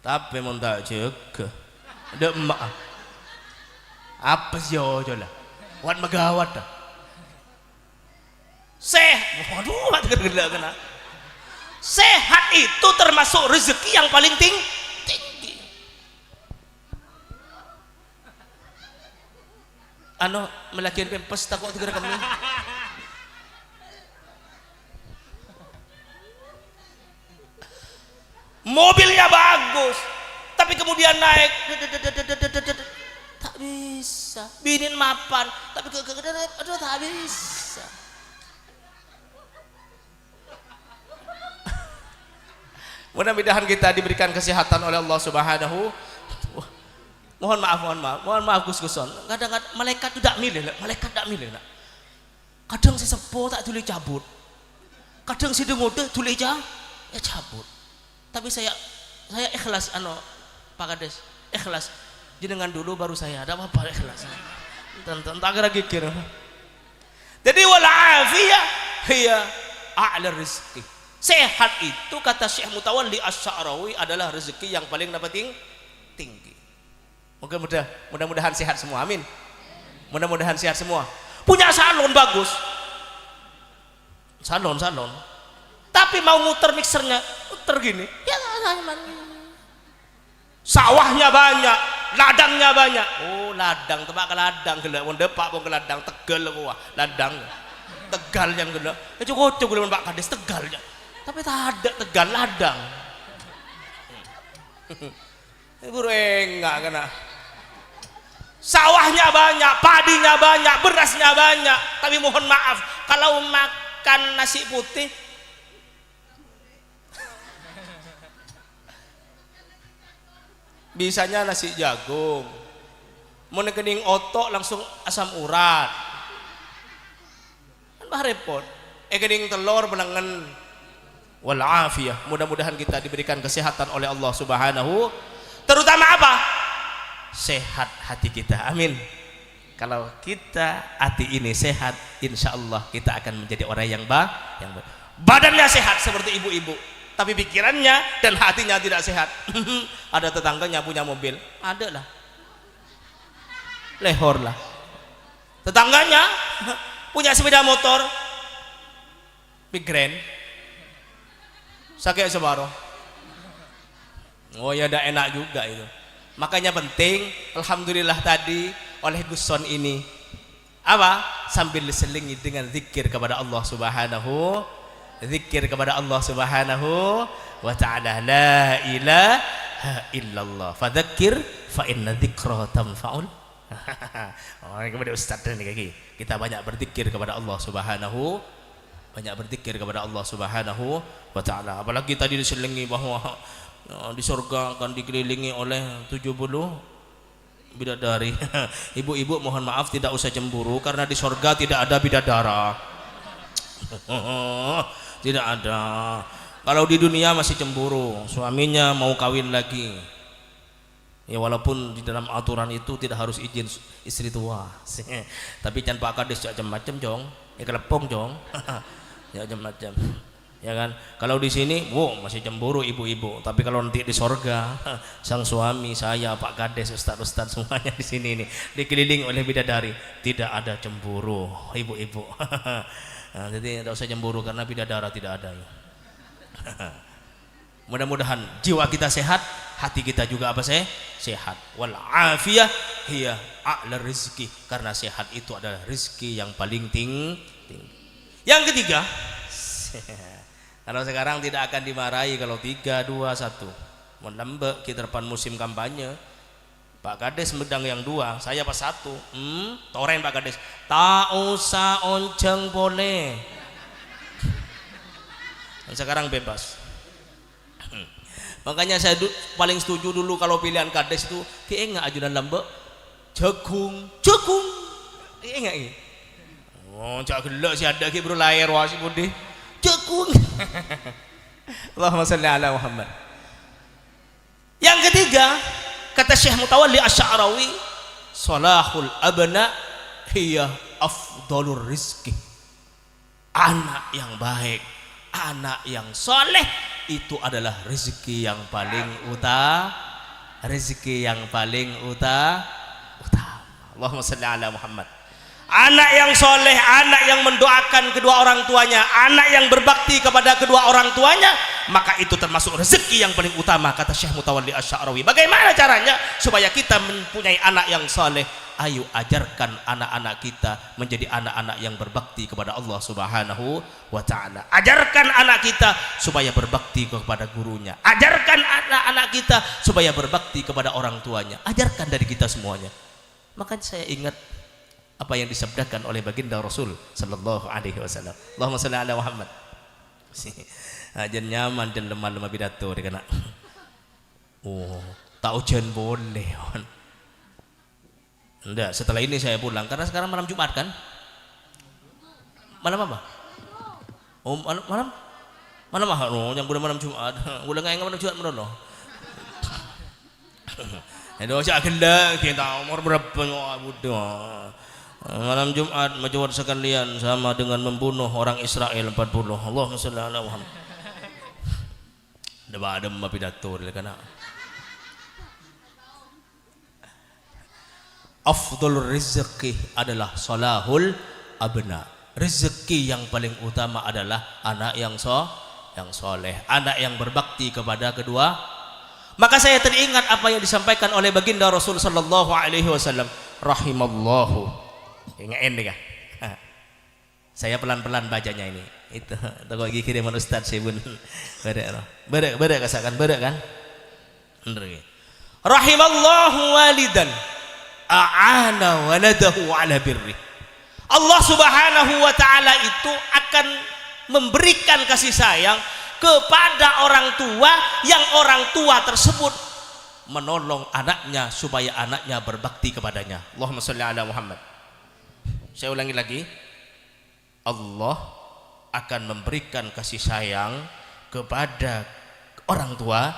S1: Tapi mau tak jaga, ada emak. Apa sih ojo lah? Wan megawat dah. Waduh, kena. Sehat itu termasuk rezeki yang paling tinggi. ano melakian pempes takut segera kami. Mobilnya bagus, tapi kemudian naik tak bisa. Binin mapan, tapi aduh tak bisa. Mudah-mudahan kita diberikan kesehatan oleh Allah Subhanahu. Mohon maaf Gus-Guson. Kadang-kadang malaikat tidak milih, kadang si sepuh tak tulis cabut, kadang si dengote tulis ya cabut. Tapi saya ikhlas Pak Kades, ikhlas. Jenengan dulu baru saya, ada apa ikhlas. Tentang lagi kira. Jadi wal afiyah hiya a'la rizqi. Sehat itu kata Syekh Mutawalli Asy-Sya'rawi adalah rezeki yang paling tinggi. Mudah-mudahan sehat semua. Amin. Mudah-mudahan sehat semua. Punya salon bagus. Salon. Tapi mau muter mixernya, muter gini. Ya sawahnya banyak, ladangnya banyak. Oh, ladang, tebak ke ladang gila. Wong depak wong ke ladang Tegal gua. Ladang. Tegal yang gila. Cukup gula Pak Kades Tegalnya. Tapi tak ada Tegal ladang. Ibu enggak kena. Sawahnya banyak, padinya banyak, berasnya banyak. Tapi mohon maaf, kalau makan nasi putih bisanya nasi jagung, mau kening otok langsung asam urat, kan bah repot. Kening telur belangan. Wal afiyah. Mudah-mudahan kita diberikan kesehatan oleh Allah Subhanahu. Terutama apa? Sehat hati kita. Amin. Kalau kita hati ini sehat, insya Allah kita akan menjadi orang yang badannya sehat seperti ibu-ibu. Tapi pikirannya dan hatinya tidak sehat. Ada tetangganya punya mobil, ada lah, lehor lah. Tetangganya punya sepeda motor, big grand, sakit sebaro. Oh ya, ada enak juga itu. Makanya penting, alhamdulillah tadi oleh Guson ini apa? Sambil diselingi dengan zikir kepada Allah Subhanahu. Zikir kepada Allah Subhanahu wa ta'ala. La ilaha illallah fadzakir fa inna dzikra tanfa'ul. Oh, kepada ustaz ini kaki. Kita banyak berzikir kepada Allah Subhanahu, wa ta'ala. Apalagi tadi diselingi bahwa di surga akan dikelilingi oleh 70 bidadari. Ibu-ibu mohon maaf tidak usah cemburu karena di surga tidak ada bidadara. Tidak ada. Kalau di dunia masih cemburu, suaminya mau kawin lagi. Ya walaupun di dalam aturan itu tidak harus izin istri tua. Tapi jangan Pak Kades macam-macam jong. Ya kelepong jong. Ya macam-macam. Ya kan? Kalau di sini, masih cemburu ibu-ibu. Tapi kalau nanti di sorga, sang suami, saya, Pak Kades, ustaz-ustaz semuanya di sini nih dikelilingi oleh bidadari, tidak ada cemburu, ibu-ibu. Nah, jadi tidak usah cemburu karena bidadara tidak ada. Mudah-mudahan jiwa kita sehat, hati kita juga apa sehat. Wal afiyah hiya a'la rizki, karena sehat itu adalah rizki yang paling tinggi. Yang ketiga, kalau sekarang tidak akan dimarahi kalau 3, 2, 1 menembak kita depan musim kampanye. Pak Kades medang yang 2, saya pas 1. Toren Pak Kades. Tak usah onceng boleh. Sekarang bebas. Makanya saya paling setuju dulu kalau pilihan Kades itu enggak ajudan lembek. Jagung. Enggak ini. Oh, cak gelak si ada ki bro lahir wasi budi. Jagung. Allahumma shalli ala Muhammad. Yang ketiga, kata Syekh Mutawalli Asy-Sya'rawi, salahul abna hiya afdalur rizki. Anak yang baik, anak yang soleh itu adalah rezeki yang paling utama. Allahumma shalli ala Muhammad. Anak yang soleh, anak yang mendoakan kedua orang tuanya, anak yang berbakti kepada kedua orang tuanya, maka itu termasuk rezeki yang paling utama, kata Syekh Mutawalli Asy-Sya'rawi. Bagaimana caranya supaya kita mempunyai anak yang soleh? ayo ajarkan anak-anak kita menjadi anak-anak yang berbakti kepada Allah Subhanahu wa ta'ala. Ajarkan anak kita supaya berbakti kepada gurunya, ajarkan anak-anak kita supaya berbakti kepada orang tuanya, ajarkan dari kita semuanya. Maka saya ingat apa yang disabdakan oleh baginda Rasul sallallahu alaihi wasallam. Allahumma shalli ala Muhammad. Ajan nyaman dan lemah-lemah pidato dia kena. Oh, tak ujian boleh. Enggak, setelah ini saya pulang karena sekarang malam Jumat kan? Malam apa? Oh, malam apa? Oh, yang malam Jumat. Udah enggak malam Jumat merono. Itu aja agenda kita umur berapa muda. Malam Jumat majuwat sekalian sama dengan membunuh orang Israel 40. Allahumma shalli ala Muhammad. Ada pidato dia kana. Afdhalur rizqi adalah salahul abna. Rezeki yang paling utama adalah anak yang soleh, anak yang berbakti kepada kedua. Maka saya teringat apa yang disampaikan oleh baginda Rasul sallallahu alaihi wasallam, rahimallahu. Ingat enggak? Saya pelan-pelan bacanya ini. Itu kok gigi kiriman ustaz saya pun. Berek kasakan berek kan? Bener nggih. Rahimallahu walidan a'ana waladahu ala birri. Allah Subhanahu wa ta'ala itu akan memberikan kasih sayang kepada orang tua yang orang tua tersebut menolong anaknya supaya anaknya berbakti kepadanya. Allahumma shalli ala Muhammad. Saya ulangi lagi. Allah akan memberikan kasih sayang kepada orang tua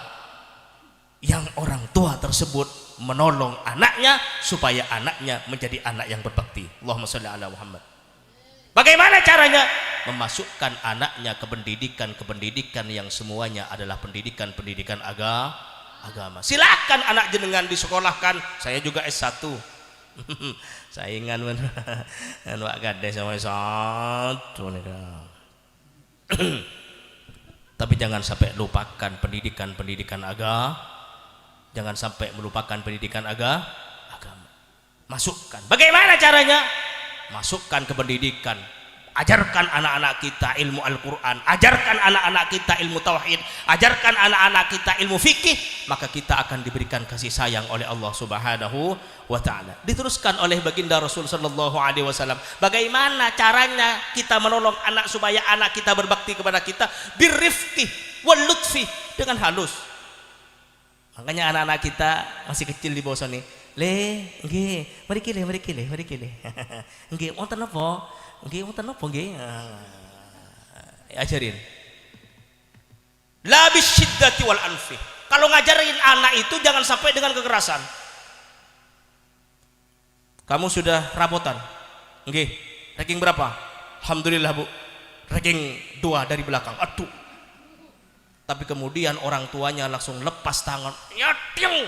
S1: yang orang tua tersebut menolong anaknya supaya anaknya menjadi anak yang berbakti. Allahumma shalli ala Muhammad. Bagaimana caranya? Memasukkan anaknya ke pendidikan yang semuanya adalah pendidikan agama. Silakan anak jenengan disekolahkan. Saya juga S1. Saingan Pak Kades sama S1 nih. Tapi jangan sampai lupakan pendidikan agama. Jangan sampai melupakan pendidikan agama. Masukkan. Bagaimana caranya? Masukkan ke pendidikan. Ajarkan anak-anak kita ilmu Al-Quran, ajarkan anak-anak kita ilmu tauhid, ajarkan anak-anak kita ilmu fikih, maka kita akan diberikan kasih sayang oleh Allah Subhanahu wa ta'ala. Diteruskan oleh baginda Rasul sallallahu alaihi wasallam, bagaimana caranya kita menolong anak supaya anak kita berbakti kepada kita? Birrifqi wal lutfi, dengan halus. Makanya anak-anak kita masih kecil di bawah sini, nggih, mari kile. Nggih, wonten apa? Nggih, wonten apa nggih? Ajarin. La bisyiddati wal anfi. Kalau ngajarin anak itu jangan sampai dengan kekerasan. Kamu sudah rapotan? Nggih. Ranking berapa? Alhamdulillah, Bu. Ranking 2 dari belakang. Aduh. Tapi kemudian orang tuanya langsung lepas tangan. Ya, tiung.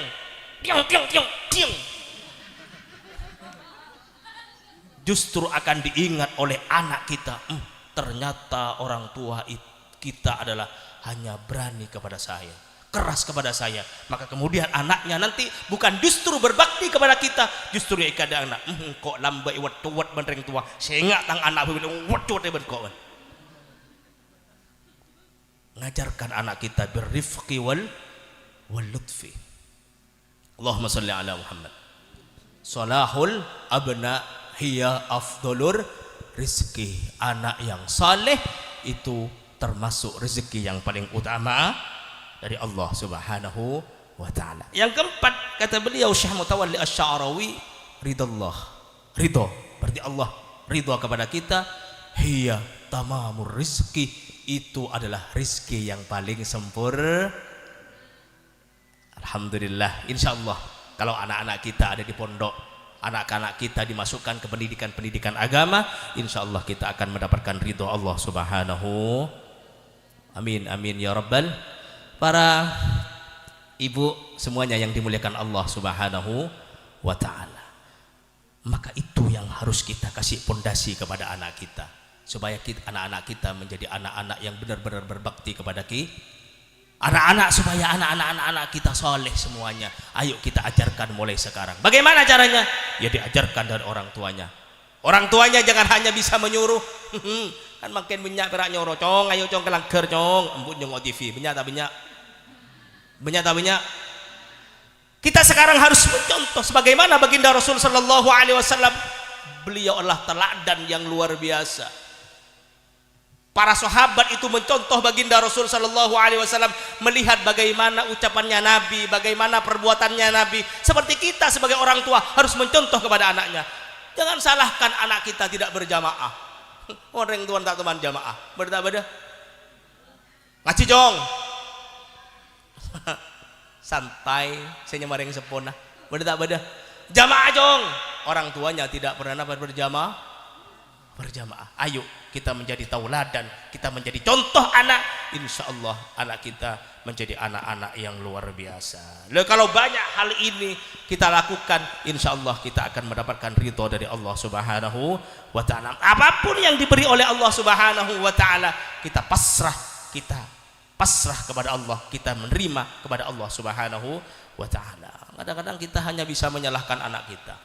S1: Justru akan diingat oleh anak kita, ternyata orang tua kita adalah hanya berani kepada saya, keras kepada saya. Maka kemudian anaknya nanti bukan justru berbakti kepada kita, justru ya kada anak kok lambai wat benreng tua sehingga tang anak wat kok. Ngajarkan anak kita birrifqi wal lutfi. Allahumma shalli ala Muhammad. Salahul abna hiya afdhalur rizki. Anak yang saleh itu termasuk rezeki yang paling utama dari Allah Subhanahu wa ta'ala. Yang keempat, kata beliau Syekh Mutawalli Asy-Sya'rawi, ridallah. Ridho berarti Allah ridho kepada kita. Hiya tamamur rizki, itu adalah rizki yang paling sempurna. Alhamdulillah, insyaallah kalau anak-anak kita ada di pondok, anak-anak kita dimasukkan ke pendidikan agama, insyaallah kita akan mendapatkan ridho Allah Subhanahu. Amin amin ya rabbal. Para ibu semuanya yang dimuliakan Allah Subhanahu wa ta'ala, maka itu yang harus kita kasih pondasi kepada anak kita, supaya anak-anak kita menjadi anak-anak yang benar-benar berbakti Anak-anak, supaya anak-anak kita soleh semuanya. Ayo kita ajarkan mulai sekarang. Bagaimana caranya? Ya diajarkan dari orang tuanya. Orang tuanya jangan hanya bisa menyuruh. Kan makin banyak perak nyuruh, cong, ayo cong kelangker cong, embut nyong TV, banyak tak banyak. Banyak tak banyak. Kita sekarang harus mencontoh sebagaimana baginda Rasul sallallahu alaihi wasallam. Beliau adalah teladan yang luar biasa. Para sahabat itu mencontoh baginda Rasul sallallahu alaihi wasallam, melihat bagaimana ucapannya Nabi, bagaimana perbuatannya Nabi. Seperti kita sebagai orang tua harus mencontoh kepada anaknya. Jangan salahkan anak kita tidak berjamaah. Orang tuan tak teman jamaah. Beda-beda. Ngaji jong. Santai, saya nyemaring sepona. Beda-beda. Jamaah jong. Orang tuanya tidak pernah berjamaah. Ayo kita menjadi tauladan, kita menjadi contoh anak. Insya Allah anak kita menjadi anak-anak yang luar biasa. Lalu kalau banyak hal ini kita lakukan, insya Allah kita akan mendapatkan ridho dari Allah Subhanahu wa Ta'ala. Apapun yang diberi oleh Allah Subhanahu wa Ta'ala, kita pasrah kepada Allah, kita menerima kepada Allah Subhanahu wa Ta'ala. Kadang-kadang kita hanya bisa menyalahkan anak kita.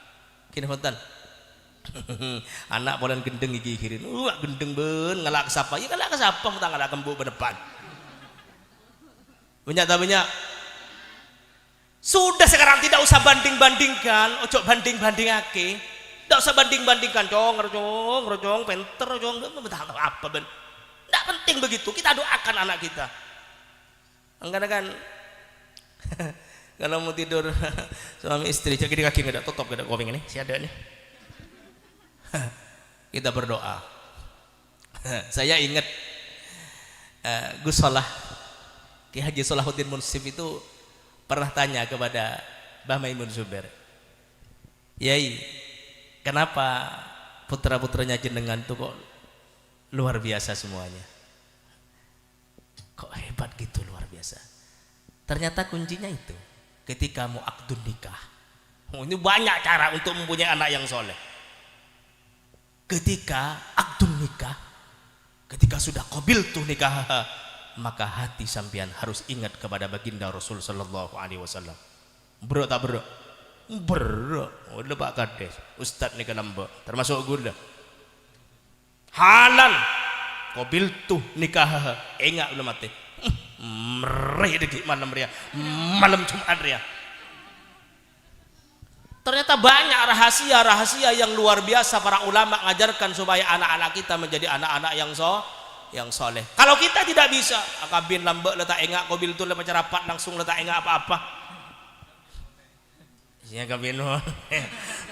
S1: Kini Fontan. Anak boleh gendeng gigi kirin, gendeng ben ngelak siapa? Ya ngelak siapa? Muta ngelak kembuk ke depan. Banyak tak banyak. Sudah sekarang tidak usah banding-bandingkan, ojo banding-bandingake. Tidak usah banding-bandingkan, rojong, penter, rojong, apa ben? Tidak penting begitu. Kita doakan anak kita. Enggak kan? Kalau mau tidur suami istri, jadi kaki nggak ada tutup, nggak ada koping ini, si ada nih. Kita berdoa. Saya ingat Gus Solah, Ki Haji Solahuddin Munsif itu pernah tanya kepada Mbah Maimun Zubair, Yai, kenapa putra-putranya jenengan tuh kok luar biasa semuanya? Kok hebat gitu, luar biasa? Ternyata kuncinya itu ketika mau akdun nikah. Ini banyak cara untuk mempunyai anak yang soleh. Ketika akdun nikah, ketika sudah qabil tuh nikah, maka hati sampean harus ingat kepada baginda Rasul sallallahu alaihi wasallam. Bro tak bro? Bro. Udah Pak Kades, Ustadz nih kenapa? Termasuk gula. Halal qabil tuh nikah, enggak belum mati. Mereh deki malam ria, malam Jumat ria. Ternyata banyak rahasia-rahasia yang luar biasa para ulama mengajarkan supaya anak-anak kita menjadi anak-anak yang soleh. Kalau kita tidak bisa, akabin lambek letak engak, kobil tu lepas rapat langsung letak engak apa-apa. Isinya kabin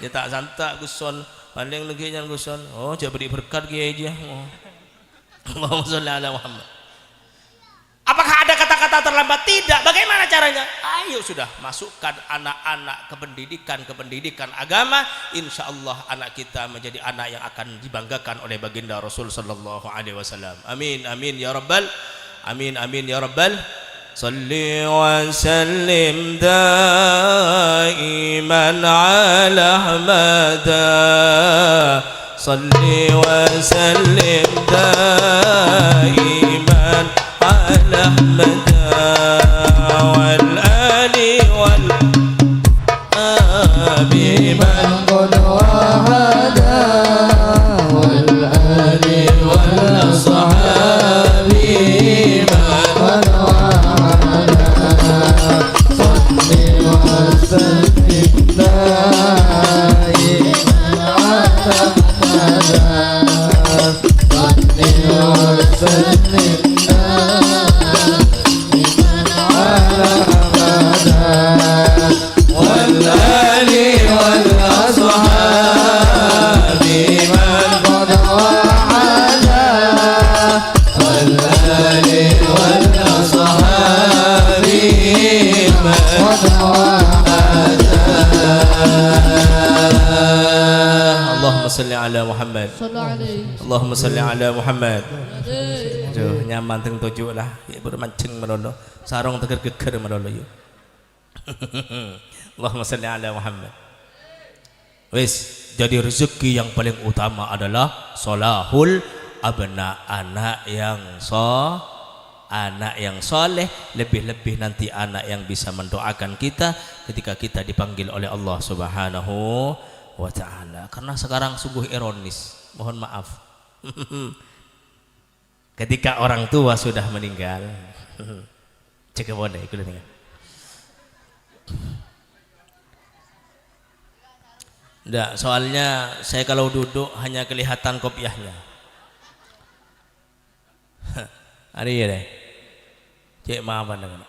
S1: dia tak santak guson, paling lagi yang guson. Oh, dia beri berkat dia aja. Oh. Allahumma sholli ala Muhammad. Apakah ada kata-kata terlambat? Tidak. Bagaimana caranya? Ayo sudah masukkan anak-anak ke pendidikan agama. Insya Allah anak kita menjadi anak yang akan dibanggakan oleh baginda Rasul sallallahu alaihi wasallam. Amin amin ya rabbal amin amin ya rabbal. Salli wa sallim daiman ala Ahmada. Salli wa sallim daiman على أحمد والآل والآب من قد وهدى والآل والأصحاب من قد وهدى صل وسلم دائما على أحمد صل وسلم والآل والأصحاب من قد وعدا والآل والأصحاب من قد وعدا. اللهم صل على محمد. اللهم صل على محمد. Aduh, nyaman teng tujuh lah, ya bermancing merono, sarung teger geger merono yuk. Allahumma sholli ala Muhammad. Wis, jadi rezeki yang paling utama adalah solahul abna, anak yang anak yang soleh, lebih-lebih nanti anak yang bisa mendoakan kita ketika kita dipanggil oleh Allah Subhanahu wa ta'ala. Karena sekarang sungguh ironis, mohon maaf. Ketika orang tua sudah meninggal, cek boleh ikut dengan. Enggak, soalnya saya kalau duduk hanya kelihatan kopiahnya. Hari ya deh. Cek maafan dengan.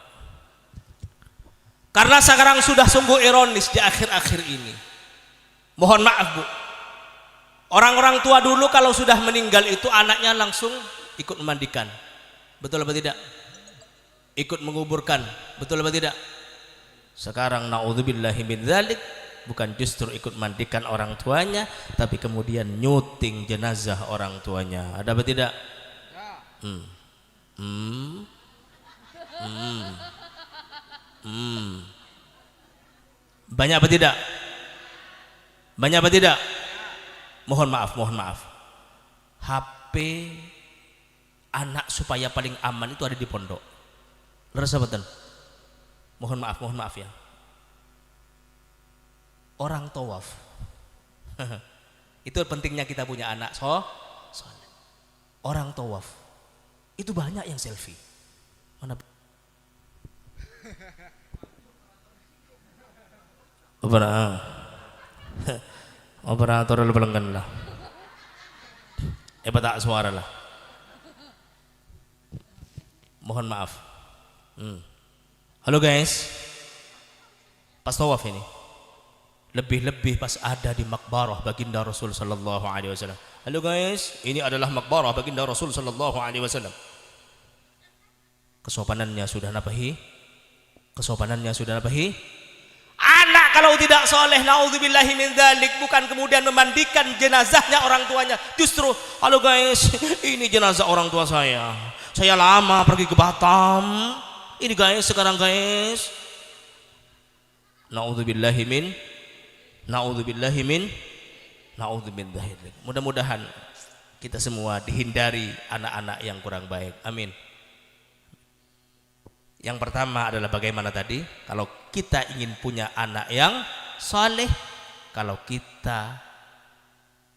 S1: Karena sekarang sudah sungguh ironis di akhir-akhir ini. Mohon maaf Bu. Orang-orang tua dulu kalau sudah meninggal itu anaknya langsung ikut memandikan. Betul apa tidak? Ikut menguburkan. Betul apa tidak? Sekarang naudzubillahi min dzalik, bukan justru ikut mandikan orang tuanya, tapi kemudian nyuting jenazah orang tuanya. Ada apa tidak? Banyak apa tidak? Banyak apa tidak? Mohon maaf. HP anak supaya paling aman itu ada di pondok. Leres betul. Mohon maaf ya. Orang tawaf. Itu pentingnya kita punya anak soleh. Orang tawaf. Itu banyak yang selfie. Mana? Operator belenggan lah. Tak suara lah. Mohon maaf. Halo guys, pas tawaf ini, lebih-lebih pas ada di makbarah baginda Rasul sallallahu alaihi wasallam. Halo guys, ini adalah makbarah baginda Rasul sallallahu alaihi wasallam. Kesopanannya sudah napahi? Anak kalau tidak soleh, naudzubillahi min dzalik, bukan kemudian memandikan jenazahnya orang tuanya, justru halo guys, ini jenazah orang tua saya lama pergi ke Batam, ini guys sekarang guys, naudzubillahi min dzalik. Mudah-mudahan kita semua dihindari anak-anak yang kurang baik, amin. Yang pertama adalah bagaimana tadi, kalau kita ingin punya anak yang soleh, kalau kita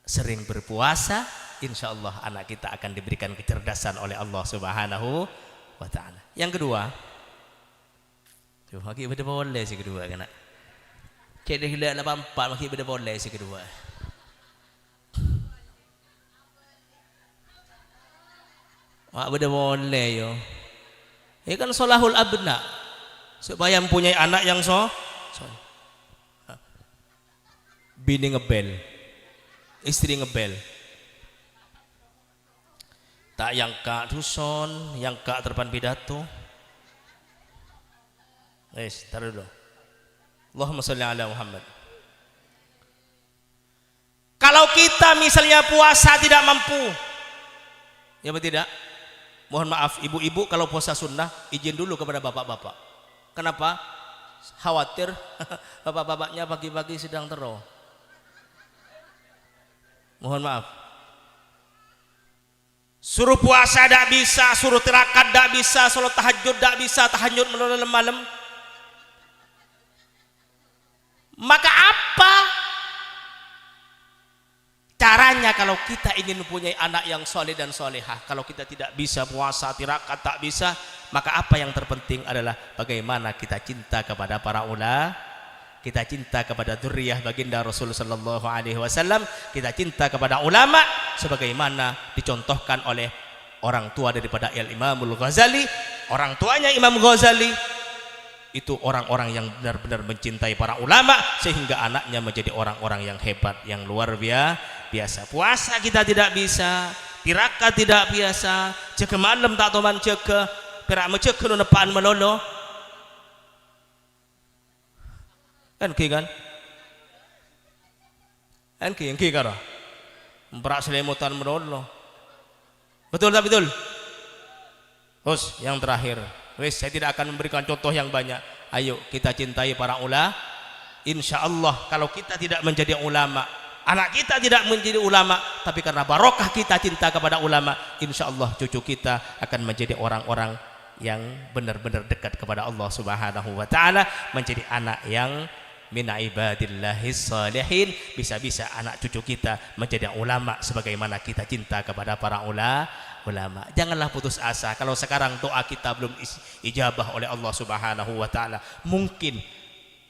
S1: sering berpuasa, insya Allah anak kita akan diberikan kecerdasan oleh Allah Subhanahu wa ta'ala. Yang kedua, maki beda boleh si kedua kan? Cek dah hilang 84 maki beda boleh si kedua. Mak beda boleh yo. Ini kan solahul abna, supaya mempunyai anak yang soleh. Bini ngebel, istri ngebel, tak yang kak duson, yang kak terpan pidato. Taruh dulu. Allahumma sholli ala Muhammad. Kalau kita misalnya puasa tidak mampu, ya betul tidak? Mohon maaf ibu-ibu, kalau puasa sunnah izin dulu kepada bapak-bapak. Kenapa? Khawatir bapak-bapaknya pagi-pagi sedang tero. Mohon maaf. Suruh puasa tidak bisa, suruh tirakat tidak bisa, salat tahajud tidak bisa, tahajud malam. Maka apa caranya kalau kita ingin mempunyai anak yang soleh dan solehah? Kalau kita tidak bisa puasa, tirakat tak bisa, maka apa yang terpenting adalah bagaimana kita cinta kepada para ulama, kita cinta kepada dzurriyyah baginda Rasul sallallahu alaihi wasallam, kita cinta kepada ulama sebagaimana dicontohkan oleh orang tua daripada Imamul Ghazali. Orang tuanya Imam Ghazali itu orang-orang yang benar-benar mencintai para ulama sehingga anaknya menjadi orang-orang yang hebat, yang luar biasa. Puasa kita tidak bisa, tirakat tidak biasa, jaga malam tak toman jaga, perak menjaga nu nepaan melolo. Kan ki yang ki karo. Perak selemutan melolo. Betul tak betul? Terus yang terakhir, saya tidak akan memberikan contoh yang banyak. Ayo kita cintai para ulama. Insya Allah kalau kita tidak menjadi ulama, anak kita tidak menjadi ulama, tapi karena barokah kita cinta kepada ulama, insya Allah cucu kita akan menjadi orang-orang yang benar-benar dekat kepada Allah Subhanahu wa taala, menjadi anak yang min ibadillahis salihin. Bisa-bisa anak cucu kita menjadi ulama sebagaimana kita cinta kepada para ulama. Janganlah putus asa. Kalau sekarang doa kita belum ijabah oleh Allah Subhanahu wa taala, mungkin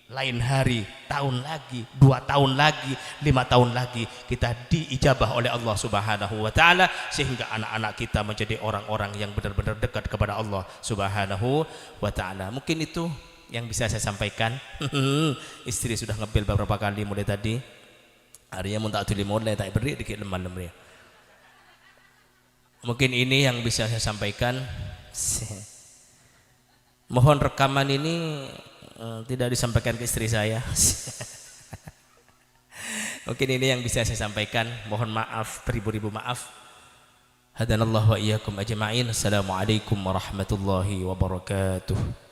S1: lain hari, tahun lagi, 2 tahun lagi, 5 tahun lagi kita diijabah oleh Allah Subhanahu wa taala, sehingga anak-anak kita menjadi orang-orang yang benar-benar dekat kepada Allah Subhanahu wa taala. Mungkin itu yang bisa saya sampaikan. Istri sudah ngebel beberapa kali mulai tadi. Harinya mun tak tuli mulai tak beri dikit lemah-lemah. Mungkin ini yang bisa saya sampaikan. Mohon rekaman ini tidak disampaikan ke istri saya. Mungkin ini yang bisa saya sampaikan. Mohon maaf, beribu-ribu maaf. Hadanallahu wa iyyakum ajma'in. Assalamualaikum warahmatullahi wabarakatuh.